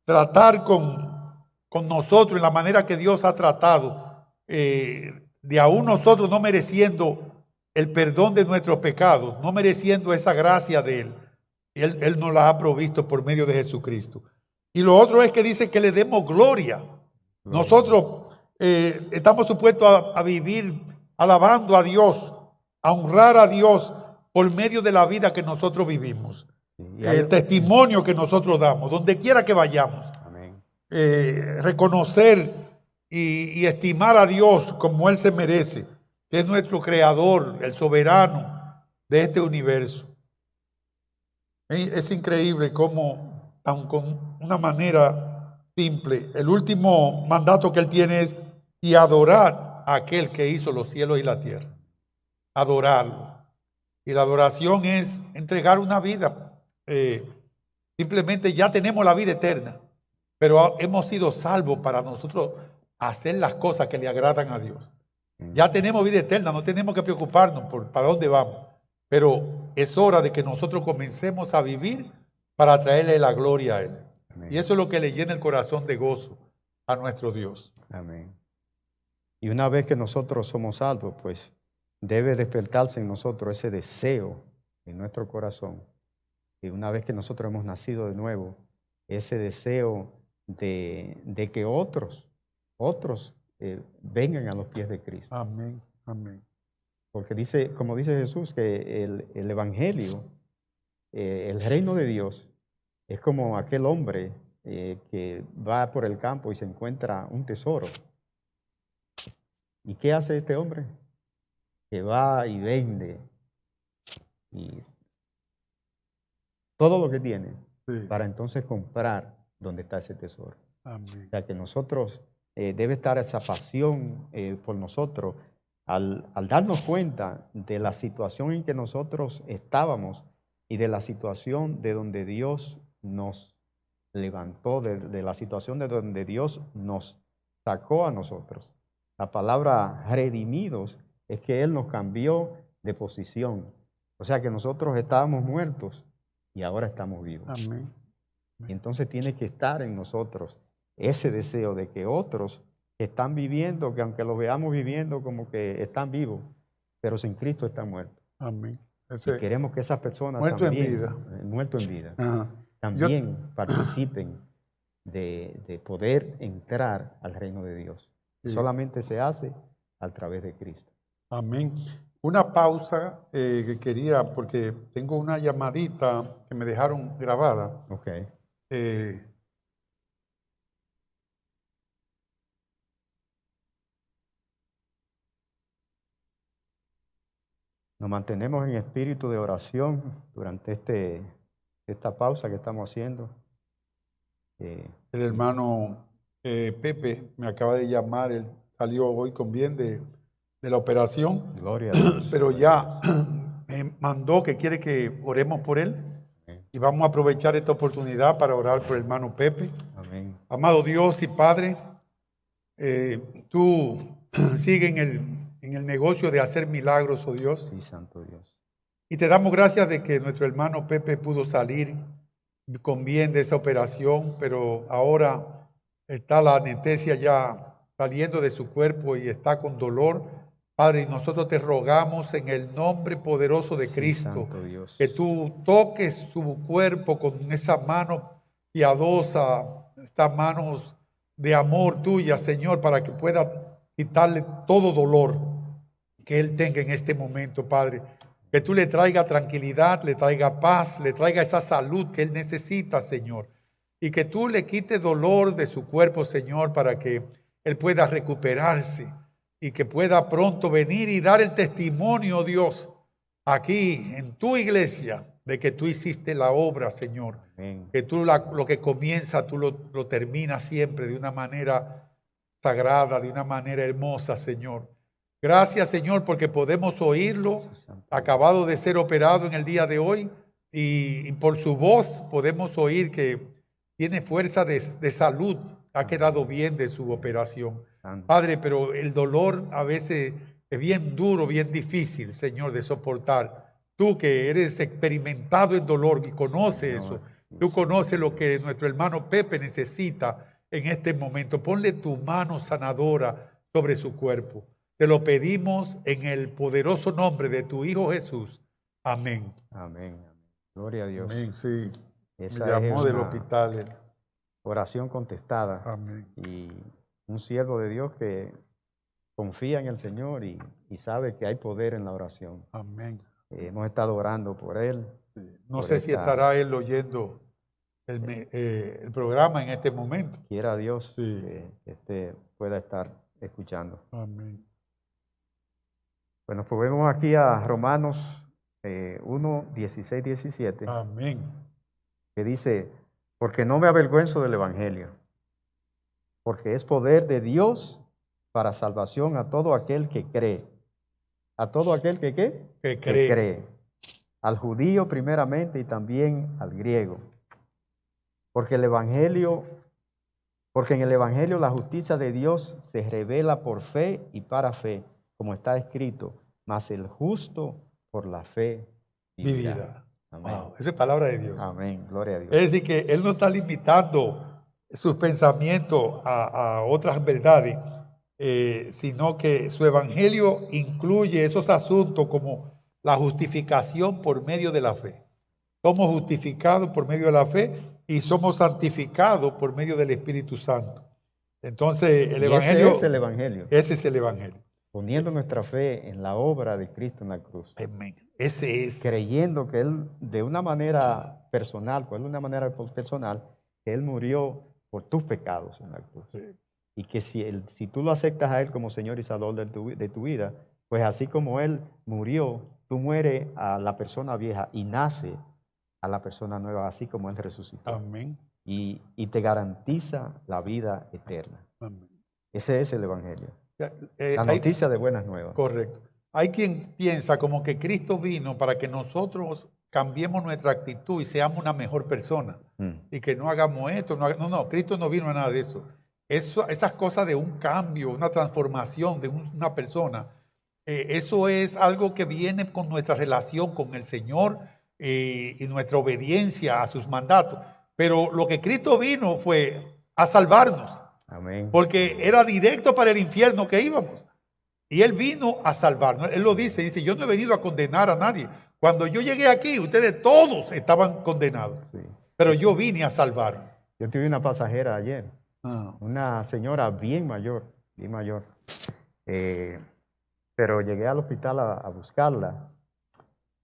Tratar con nosotros en la manera que Dios ha tratado, de aún nosotros no mereciendo el perdón de nuestros pecados, no mereciendo esa gracia de Él. Él nos la ha provisto por medio de Jesucristo. Y lo otro es que dice que le demos gloria. Nosotros estamos supuestos a vivir alabando a Dios, a honrar a Dios por medio de la vida que nosotros vivimos. El testimonio que nosotros damos, donde quiera que vayamos. Amén. Reconocer y estimar a Dios como Él se merece, que es nuestro creador, el soberano de este universo. Es increíble cómo, aun con una manera simple, el último mandato que Él tiene es y adorar a aquel que hizo los cielos y la tierra. Adorarlo. Y la adoración es entregar una vida. Simplemente ya tenemos la vida eterna, pero hemos sido salvos para nosotros hacer las cosas que le agradan a Dios. Ya tenemos vida eterna, no tenemos que preocuparnos por para dónde vamos, pero es hora de que nosotros comencemos a vivir para traerle la gloria a Él. Amén. Y eso es lo que le llena el corazón de gozo a nuestro Dios. Amén. Y una vez que nosotros somos salvos, pues debe despertarse en nosotros ese deseo en nuestro corazón. Y una vez que nosotros hemos nacido de nuevo, ese deseo de que otros vengan a los pies de Cristo. Amén, amén. Porque dice, como dice Jesús, que el evangelio, el reino de Dios, es como aquel hombre que va por el campo y se encuentra un tesoro. ¿Y qué hace este hombre? Que va y vende y todo lo que tiene Sí. para entonces comprar donde está ese tesoro. Amén. O sea que nosotros, debe estar esa pasión por nosotros al darnos cuenta de la situación en que nosotros estábamos y de la situación de donde Dios nos levantó, de la situación de donde Dios nos sacó a nosotros. La palabra redimidos es que Él nos cambió de posición. O sea que nosotros estábamos muertos y ahora estamos vivos. Amén. Y entonces tiene que estar en nosotros ese deseo de que otros que están viviendo, que aunque los veamos viviendo como que están vivos, pero sin Cristo están muertos. Amén. Y queremos que esas personas muerto también, en vida. muertos en vida, Ajá. también participen de poder entrar al reino de Dios. Sí. Solamente se hace a través de Cristo. Amén. Una pausa que quería, porque tengo una llamadita que me dejaron grabada. Ok. Nos mantenemos en espíritu de oración durante esta pausa que estamos haciendo. El hermano Pepe me acaba de llamar, él salió hoy con bien de la operación, Gloria a Dios. pero ya me mandó que quiere que oremos por él. Y vamos a aprovechar esta oportunidad para orar por el hermano Pepe. Amén. Amado Dios y Padre, tú sigues en el negocio de hacer milagros, oh Dios. Sí, Santo Dios. Y te damos gracias de que nuestro hermano Pepe pudo salir con bien de esa operación, pero ahora está la anestesia ya saliendo de su cuerpo y está con dolor. Padre, y nosotros te rogamos en el nombre poderoso de Sí, Cristo, Santo Dios. que tú toques su cuerpo con esa mano piadosa, estas manos de amor tuya, Señor, para que pueda quitarle todo dolor que él tenga en este momento, Padre. Que tú le traiga tranquilidad, le traiga paz, le traiga esa salud que él necesita, Señor. Y que tú le quites dolor de su cuerpo, Señor, para que él pueda recuperarse y que pueda pronto venir y dar el testimonio, Dios, aquí en tu iglesia, de que tú hiciste la obra, Señor. Amén. Que tú lo que comienza, tú lo terminas siempre de una manera sagrada, de una manera hermosa, Señor. Gracias, Señor, porque podemos oírlo, acabado de ser operado en el día de hoy, y por su voz podemos oír que tiene fuerza de salud, ha quedado bien de su operación. Padre, pero el dolor a veces es bien duro, bien difícil, Señor, de soportar. Tú que eres experimentado en dolor y conoces eso, tú conoces lo que nuestro hermano Pepe necesita en este momento. Ponle tu mano sanadora sobre su cuerpo. Te lo pedimos en el poderoso nombre de tu Hijo Jesús. Amén. Amén. Gloria a Dios. Amén, sí. Esa me llamó es del una hospital. oración contestada. Amén. Y un siervo de Dios que confía en el Señor y sabe que hay poder en la oración. Amén. Hemos estado orando por él. Sí. No sé si estará él oyendo el programa en este momento. Quiera Dios Sí. que pueda estar escuchando. Amén. Bueno, pues vemos aquí a Romanos 1, 16, 17, Amén. que dice, porque no me avergüenzo del Evangelio, porque es poder de Dios para salvación a todo aquel que cree. A todo aquel que ¿qué? Que Que cree. Al judío primeramente y también al griego. Porque en el Evangelio la justicia de Dios se revela por fe y para fe, como está escrito, mas el justo por la fe vivirá. Amén. Wow, esa es palabra de Dios. Amén, gloria a Dios. Es decir, que Él no está limitando sus pensamientos a otras verdades, sino que su evangelio incluye esos asuntos como la justificación por medio de la fe. Somos justificados por medio de la fe y somos santificados por medio del Espíritu Santo. Entonces, el evangelio. Ese es el Evangelio. Ese es el evangelio. Poniendo nuestra fe en la obra de Cristo en la cruz. Amén. Ese es. Creyendo que Él, de una manera personal, que Él murió por tus pecados en la cruz. Sí. Y que si tú lo aceptas a Él como Señor y Salvador de tu vida, pues así como Él murió tú mueres a la persona vieja y nace a la persona nueva, así como Él resucitó. Amén. Y te garantiza la vida eterna. Amén. Ese es el Evangelio. Ya, La hay- noticia de buenas nuevas. Correcto. Hay quien piensa como que Cristo vino para que nosotros cambiemos nuestra actitud y seamos una mejor persona. Mm. Y que no hagamos esto. No, Cristo no vino a nada de eso. Esas cosas de un cambio, una transformación de una persona, eso es algo que viene con nuestra relación con el Señor y nuestra obediencia a sus mandatos. Pero lo que Cristo vino fue a salvarnos, Amén. porque era directo para el infierno que íbamos. Y Él vino a salvarnos. Él lo dice, yo no he venido a condenar a nadie. Cuando yo llegué aquí, ustedes todos estaban condenados. Sí. Pero yo vine a salvar. Yo tuve una pasajera ayer, Ah, una señora bien mayor. Pero llegué al hospital a buscarla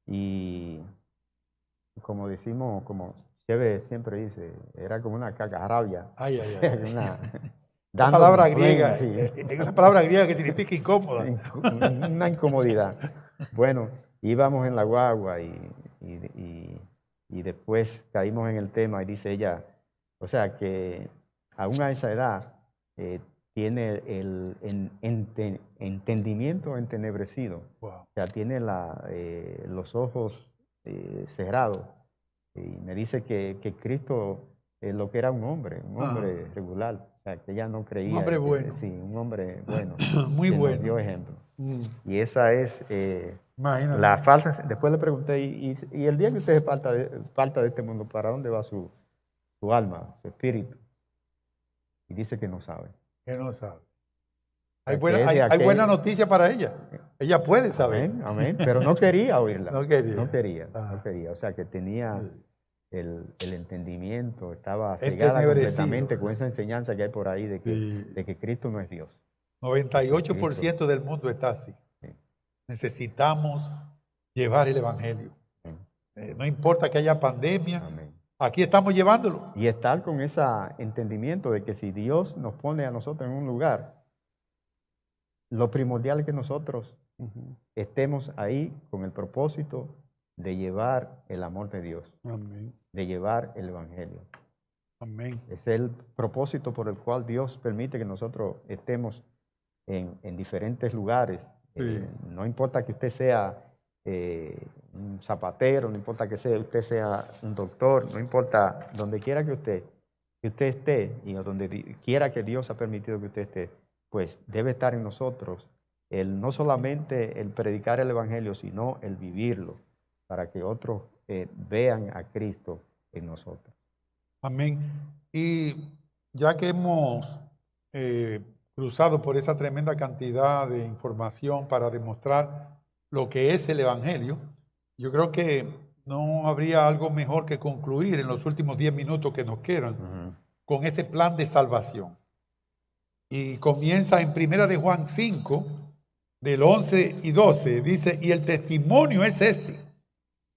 y como decimos, como Cheve siempre dice, era como una cacarrabia. ay, ay, ay. Una, La dando palabra un pleno, griega, sí. es una palabra griega que significa incómoda. Una incomodidad. Bueno, íbamos en la guagua y después caímos en el tema y dice ella, o sea que aún a esa edad tiene el entendimiento entenebrecido, Wow. o sea, tiene los ojos cerrados y me dice que Cristo lo que era un hombre regular, o sea, que ella no creía. Un hombre bueno. Sí, un hombre bueno. Muy que nos bueno. dio ejemplo. Mm, Y esa es imagínate. la falta. Después le pregunté, y el día que usted falta de este mundo, ¿para dónde va su alma, su espíritu? Y dice que no sabe. Que no sabe. Hay Hay buena noticia para ella. Ella puede saber. Amén, amén, pero no quería oírla. No quería. No quería, Ah. no quería. O sea, que tenía Sí. el entendimiento, estaba cegada Entenebrecido. completamente con esa enseñanza que hay por ahí Sí. de que Cristo no es Dios. 98% del mundo está así. Sí. Necesitamos llevar el Evangelio. Amén. No importa que haya pandemia, Amén. aquí estamos llevándolo. Y estar con ese entendimiento de que si Dios nos pone a nosotros en un lugar, lo primordial es que nosotros estemos ahí con el propósito de llevar el amor de Dios, Amén. de llevar el Evangelio. Amén. Es el propósito por el cual Dios permite que nosotros estemos en diferentes lugares. Sí. No importa que usted sea un zapatero, no importa que usted sea un doctor, no importa donde quiera que usted esté y donde quiera que Dios ha permitido que usted esté, pues debe estar en nosotros no solamente el predicar el Evangelio, sino el vivirlo, para que otros vean a Cristo en nosotros. Amén. Y ya que hemos cruzado por esa tremenda cantidad de información para demostrar lo que es el Evangelio, yo creo que no habría algo mejor que concluir en los últimos 10 minutos que nos quedan con este plan de salvación. Y comienza en 1 de Juan 5, del 11 y 12, dice, y el testimonio es este,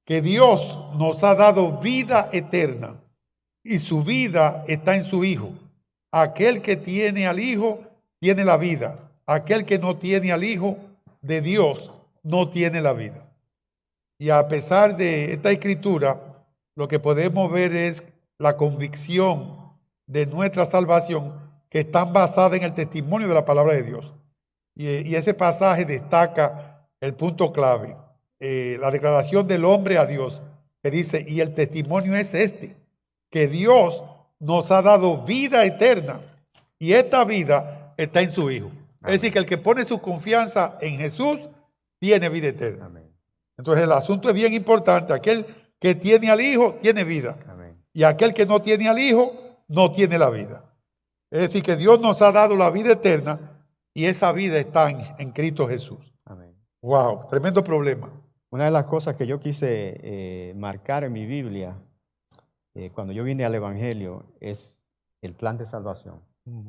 que Dios nos ha dado vida eterna, y su vida está en su Hijo. Aquel que tiene al Hijo tiene la vida. Aquel que no tiene al Hijo de Dios no tiene la vida. Y a pesar de esta escritura, lo que podemos ver es la convicción de nuestra salvación que están basadas en el testimonio de la palabra de Dios. Y ese pasaje destaca el punto clave, la declaración del hombre a Dios, que dice, y el testimonio es este, que Dios nos ha dado vida eterna y esta vida está en su Hijo. Amén. Es decir, que el que pone su confianza en Jesús tiene vida eterna. Amén. Entonces el asunto es bien importante. Aquel que tiene al Hijo tiene vida. Amén. Y aquel que no tiene al Hijo no tiene la vida. Es decir, que Dios nos ha dado la vida eterna y esa vida está en Cristo Jesús. Amén. Wow, tremendo problema. Una de las cosas que yo quise marcar en mi Biblia cuando yo vine al Evangelio es el plan de salvación. O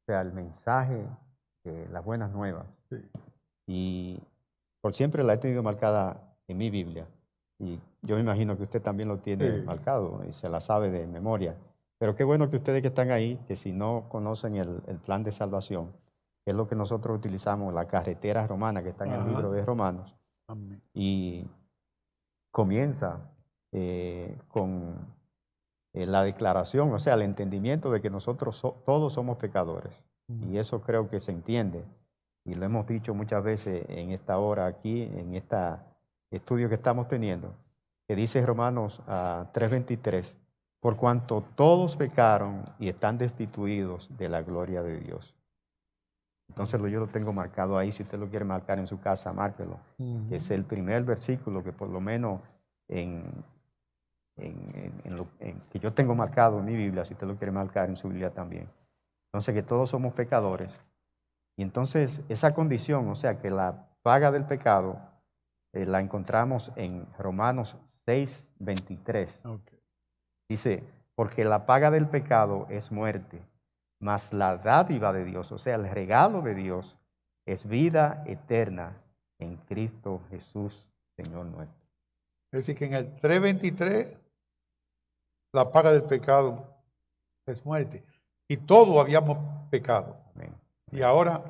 sea, el mensaje de las buenas nuevas. Sí. Y por siempre la he tenido marcada en mi Biblia. Y yo me imagino que usted también lo tiene marcado y se la sabe de memoria. Pero qué bueno que ustedes que están ahí, que si no conocen el plan de salvación, que es lo que nosotros utilizamos, la carretera romana que está en el libro de Romanos, Amén. Y comienza con la declaración, o sea, el entendimiento de que nosotros todos somos pecadores. Y eso creo que se entiende. Y lo hemos dicho muchas veces en esta hora aquí, en este estudio que estamos teniendo, que dice Romanos 3:23, por cuanto todos pecaron y están destituidos de la gloria de Dios. Entonces yo lo tengo marcado ahí, si usted lo quiere marcar en su casa, márquelo. Que es el primer versículo que por lo menos que yo tengo marcado en mi Biblia, si usted lo quiere marcar en su Biblia también. Entonces que todos somos pecadores. Y entonces esa condición, o sea que la paga del pecado, la encontramos en Romanos 6:23. Okay. Dice, porque la paga del pecado es muerte, mas la dádiva de Dios, o sea, el regalo de Dios, es vida eterna en Cristo Jesús, Señor nuestro. Es decir, que en el 3:23, la paga del pecado es muerte. Y todos habíamos pecado. Amén. Y ahora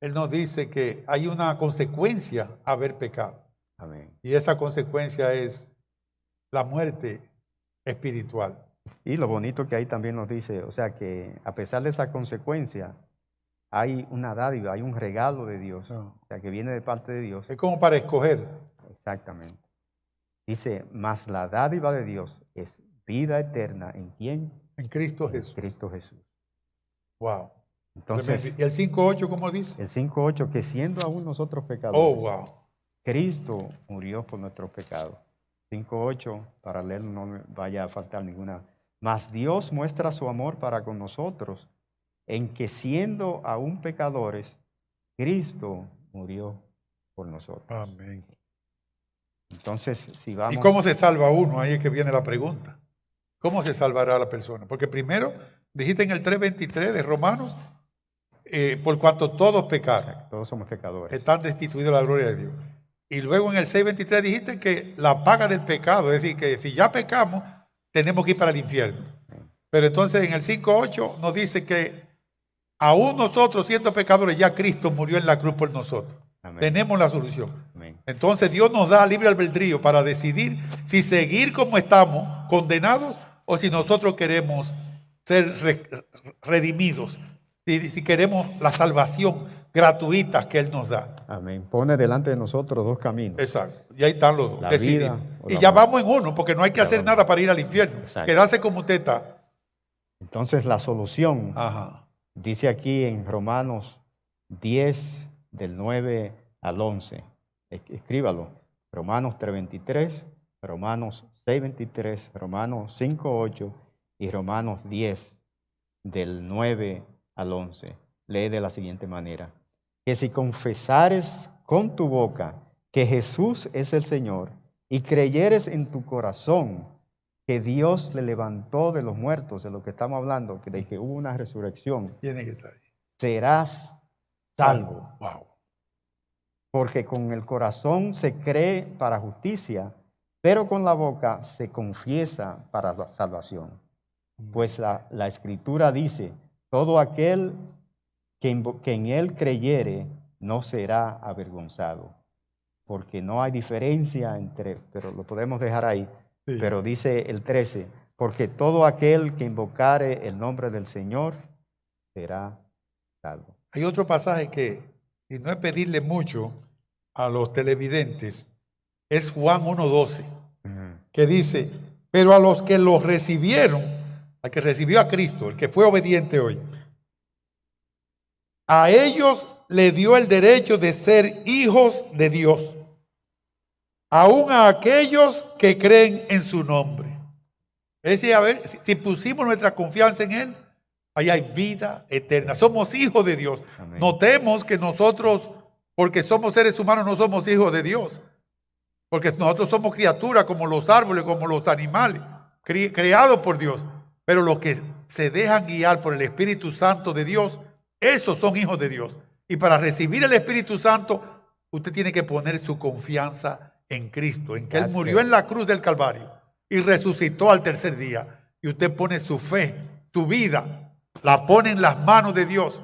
Él nos dice que hay una consecuencia a haber pecado. Amén. Y esa consecuencia es la muerte espiritual. Y lo bonito que ahí también nos dice, o sea que a pesar de esa consecuencia, hay una dádiva, hay un regalo de Dios, o sea que viene de parte de Dios. Es como para escoger. Exactamente. Dice, mas la dádiva de Dios es vida eterna. ¿En quién? En Cristo Jesús. En Cristo Jesús. Wow. Entonces, ¿y el 5:8 cómo dice? El 5:8, que siendo aún nosotros pecadores, Oh, wow. Cristo murió por nuestros pecados. 5:8, para leerlo no me vaya a faltar ninguna. Mas Dios muestra su amor para con nosotros, en que siendo aún pecadores, Cristo murió por nosotros. Amén. Entonces, si vamos... ¿Y cómo se salva uno? Ahí es que viene la pregunta. ¿Cómo se salvará la persona? Porque primero, dijiste en el 3:23 de Romanos, por cuanto todos pecaron. Exacto, todos somos pecadores. Están destituidos de la gloria de Dios. Y luego en el 6:23 dijiste que la paga del pecado, es decir, que si ya pecamos, tenemos que ir para el infierno. Pero entonces en el 5:8 nos dice que aún nosotros siendo pecadores, ya Cristo murió en la cruz por nosotros. Amén. Tenemos la solución. Amén. Entonces Dios nos da libre albedrío para decidir si seguir como estamos, condenados, o si nosotros queremos ser redimidos, si queremos la salvación gratuita que Él nos da. Amén. Pone delante de nosotros dos caminos. Exacto. Y ahí están los dos. La vida y ya vamos en uno, porque no hay que hacer nada para ir al infierno. Exacto. Quedarse como usted está. Entonces la solución, Ajá, dice aquí en Romanos 10, del 9 al 11. Escríbalo. Romanos 3:23, Romanos 6:23, Romanos 5:8 y Romanos 10, del 9 al 11. Lee de la siguiente manera. Que si confesares con tu boca que Jesús es el Señor y creyeres en tu corazón que Dios le levantó de los muertos, de lo que estamos hablando, de que hubo una resurrección, tiene que estar ahí. Serás salvo. Wow. Porque con el corazón se cree para justicia, pero con la boca se confiesa para la salvación. Pues la Escritura dice, todo aquel que en él creyere no será avergonzado. Porque no hay diferencia entre, pero lo podemos dejar ahí, sí. Pero dice el 13, porque todo aquel que invocare el nombre del Señor será salvo. Hay otro pasaje que, y no es pedirle mucho a los televidentes, es Juan 1:12, que dice, pero a los que los recibieron, al que recibió a Cristo, el que fue obediente hoy, a ellos le dio el derecho de ser hijos de Dios, aún a aquellos que creen en su nombre. Es decir, a ver, si pusimos nuestra confianza en Él, ahí hay vida eterna. Somos hijos de Dios. Amén. Notemos que nosotros, porque somos seres humanos, no somos hijos de Dios. Porque nosotros somos criaturas como los árboles, como los animales, creados por Dios. Pero los que se dejan guiar por el Espíritu Santo de Dios, esos son hijos de Dios. Y para recibir el Espíritu Santo, usted tiene que poner su confianza en Cristo, en que Él murió en la cruz del Calvario y resucitó al tercer día. Y usted pone su fe, su vida, la pone en las manos de Dios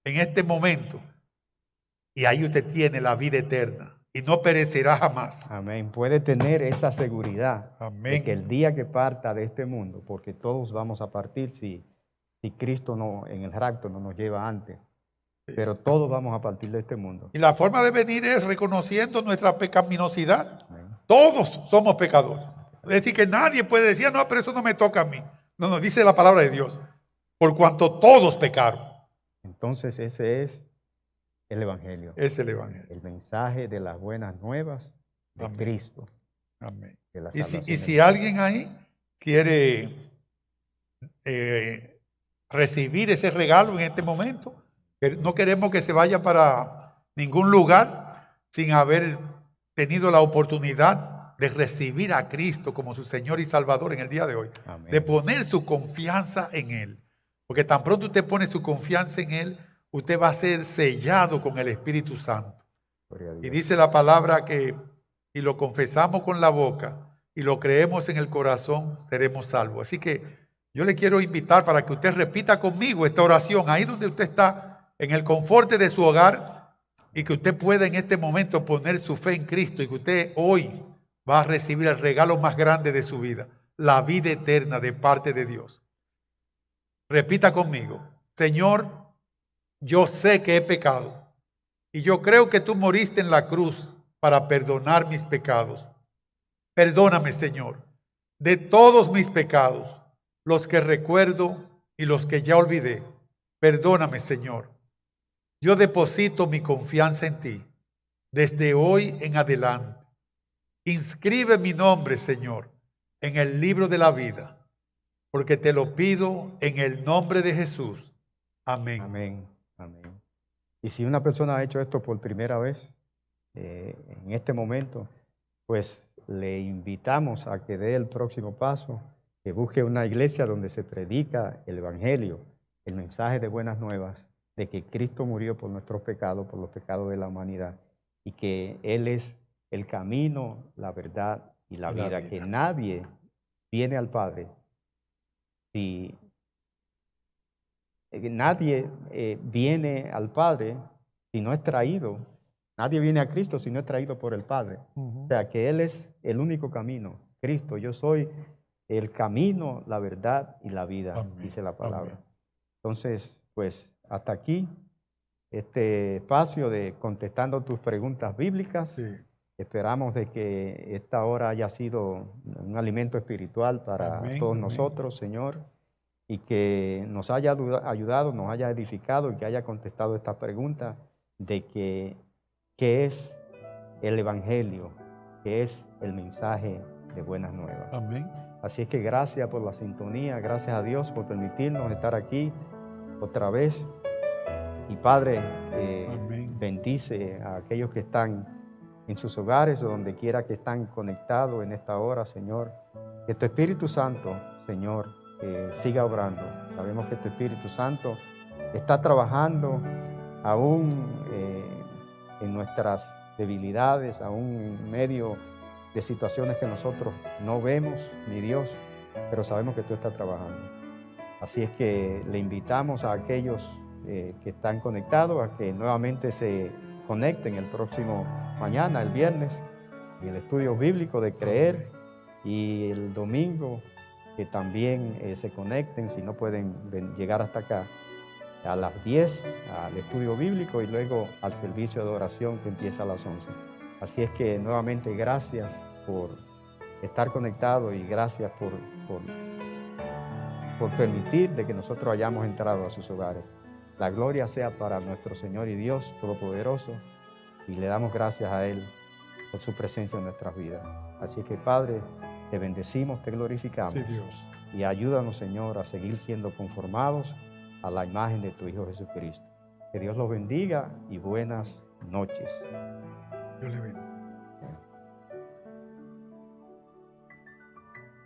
en este momento. Y ahí usted tiene la vida eterna. y no perecerá jamás. Amén. Puede tener esa seguridad de Amén. que el día que parta de este mundo, porque todos vamos a partir si Cristo no, en el rapto no nos lleva antes, pero todos vamos a partir de este mundo. Y la forma de venir es reconociendo nuestra pecaminosidad. Amén. Todos somos pecadores. Es decir, que nadie puede decir, no, pero eso no me toca a mí. No, no, dice la palabra de Dios. Por cuanto todos pecaron. Entonces ese es el Evangelio. Es el Evangelio. El mensaje de las buenas nuevas de Amén. Cristo. Amén. De la Y salvación si de alguien ahí quiere recibir ese regalo en este momento, no queremos que se vaya para ningún lugar sin haber tenido la oportunidad de recibir a Cristo como su Señor y Salvador en el día de hoy. Amén. De poner su confianza en Él. Porque tan pronto usted pone su confianza en Él, usted va a ser sellado con el Espíritu Santo. Gloria a Dios. Y dice la palabra que si lo confesamos con la boca y lo creemos en el corazón, seremos salvos. Así que yo le quiero invitar para que usted repita conmigo esta oración, ahí donde usted está, en el confort de su hogar, y que usted pueda en este momento poner su fe en Cristo y que usted hoy va a recibir el regalo más grande de su vida, la vida eterna de parte de Dios. Repita conmigo: Señor, yo sé que he pecado y yo creo que tú moriste en la cruz para perdonar mis pecados. Perdóname, Señor, de todos mis pecados, los que recuerdo y los que ya olvidé. Perdóname, Señor. Yo deposito mi confianza en ti desde hoy en adelante. Inscribe mi nombre, Señor, en el libro de la vida, porque te lo pido en el nombre de Jesús. Amén. Amén. Amén. Y si una persona ha hecho esto por primera vez, en este momento, pues le invitamos a que dé el próximo paso, que busque una iglesia donde se predica el Evangelio, el mensaje de buenas nuevas, de que Cristo murió por nuestros pecados, por los pecados de la humanidad, y que Él es el camino, la verdad y la vida, que nadie viene al Padre si nadie viene al Padre si no es traído. Nadie viene a Cristo si no es traído por el Padre. O sea, que Él es el único camino. Cristo, yo soy el camino, la verdad y la vida, Amén. dice la palabra. Amén. Entonces, pues hasta aquí este espacio de contestando tus preguntas bíblicas. Sí. Esperamos de que esta hora haya sido un alimento espiritual para Amén, todos amén. nosotros, Señor, y que nos haya ayudado, nos haya edificado y que haya contestado esta pregunta de que qué es el Evangelio, qué es el mensaje de buenas nuevas. Amén. Así es que gracias por la sintonía, gracias a Dios por permitirnos estar aquí otra vez. Y Padre, Amén. bendice a aquellos que están en sus hogares o donde quiera que están conectados en esta hora, Señor. Que tu Espíritu Santo, Señor, siga obrando. Sabemos que tu Espíritu Santo está trabajando aún en nuestras debilidades, aún en medio de situaciones que nosotros no vemos, ni Dios, pero sabemos que tú estás trabajando. Así es que le invitamos a aquellos que están conectados a que nuevamente se conecten el próximo mañana, el viernes, en el estudio bíblico de Creer, y el domingo que también se conecten, si no pueden llegar hasta acá, a las 10 al estudio bíblico y luego al servicio de oración que empieza a las 11. Así es que nuevamente gracias por estar conectados y gracias por permitir de que nosotros hayamos entrado a sus hogares. La gloria sea para nuestro Señor y Dios Todopoderoso, y le damos gracias a Él por su presencia en nuestras vidas. Así que, Padre, te bendecimos, te glorificamos. Sí, Dios. Y ayúdanos, Señor, a seguir siendo conformados a la imagen de tu Hijo Jesucristo. Que Dios los bendiga y buenas noches.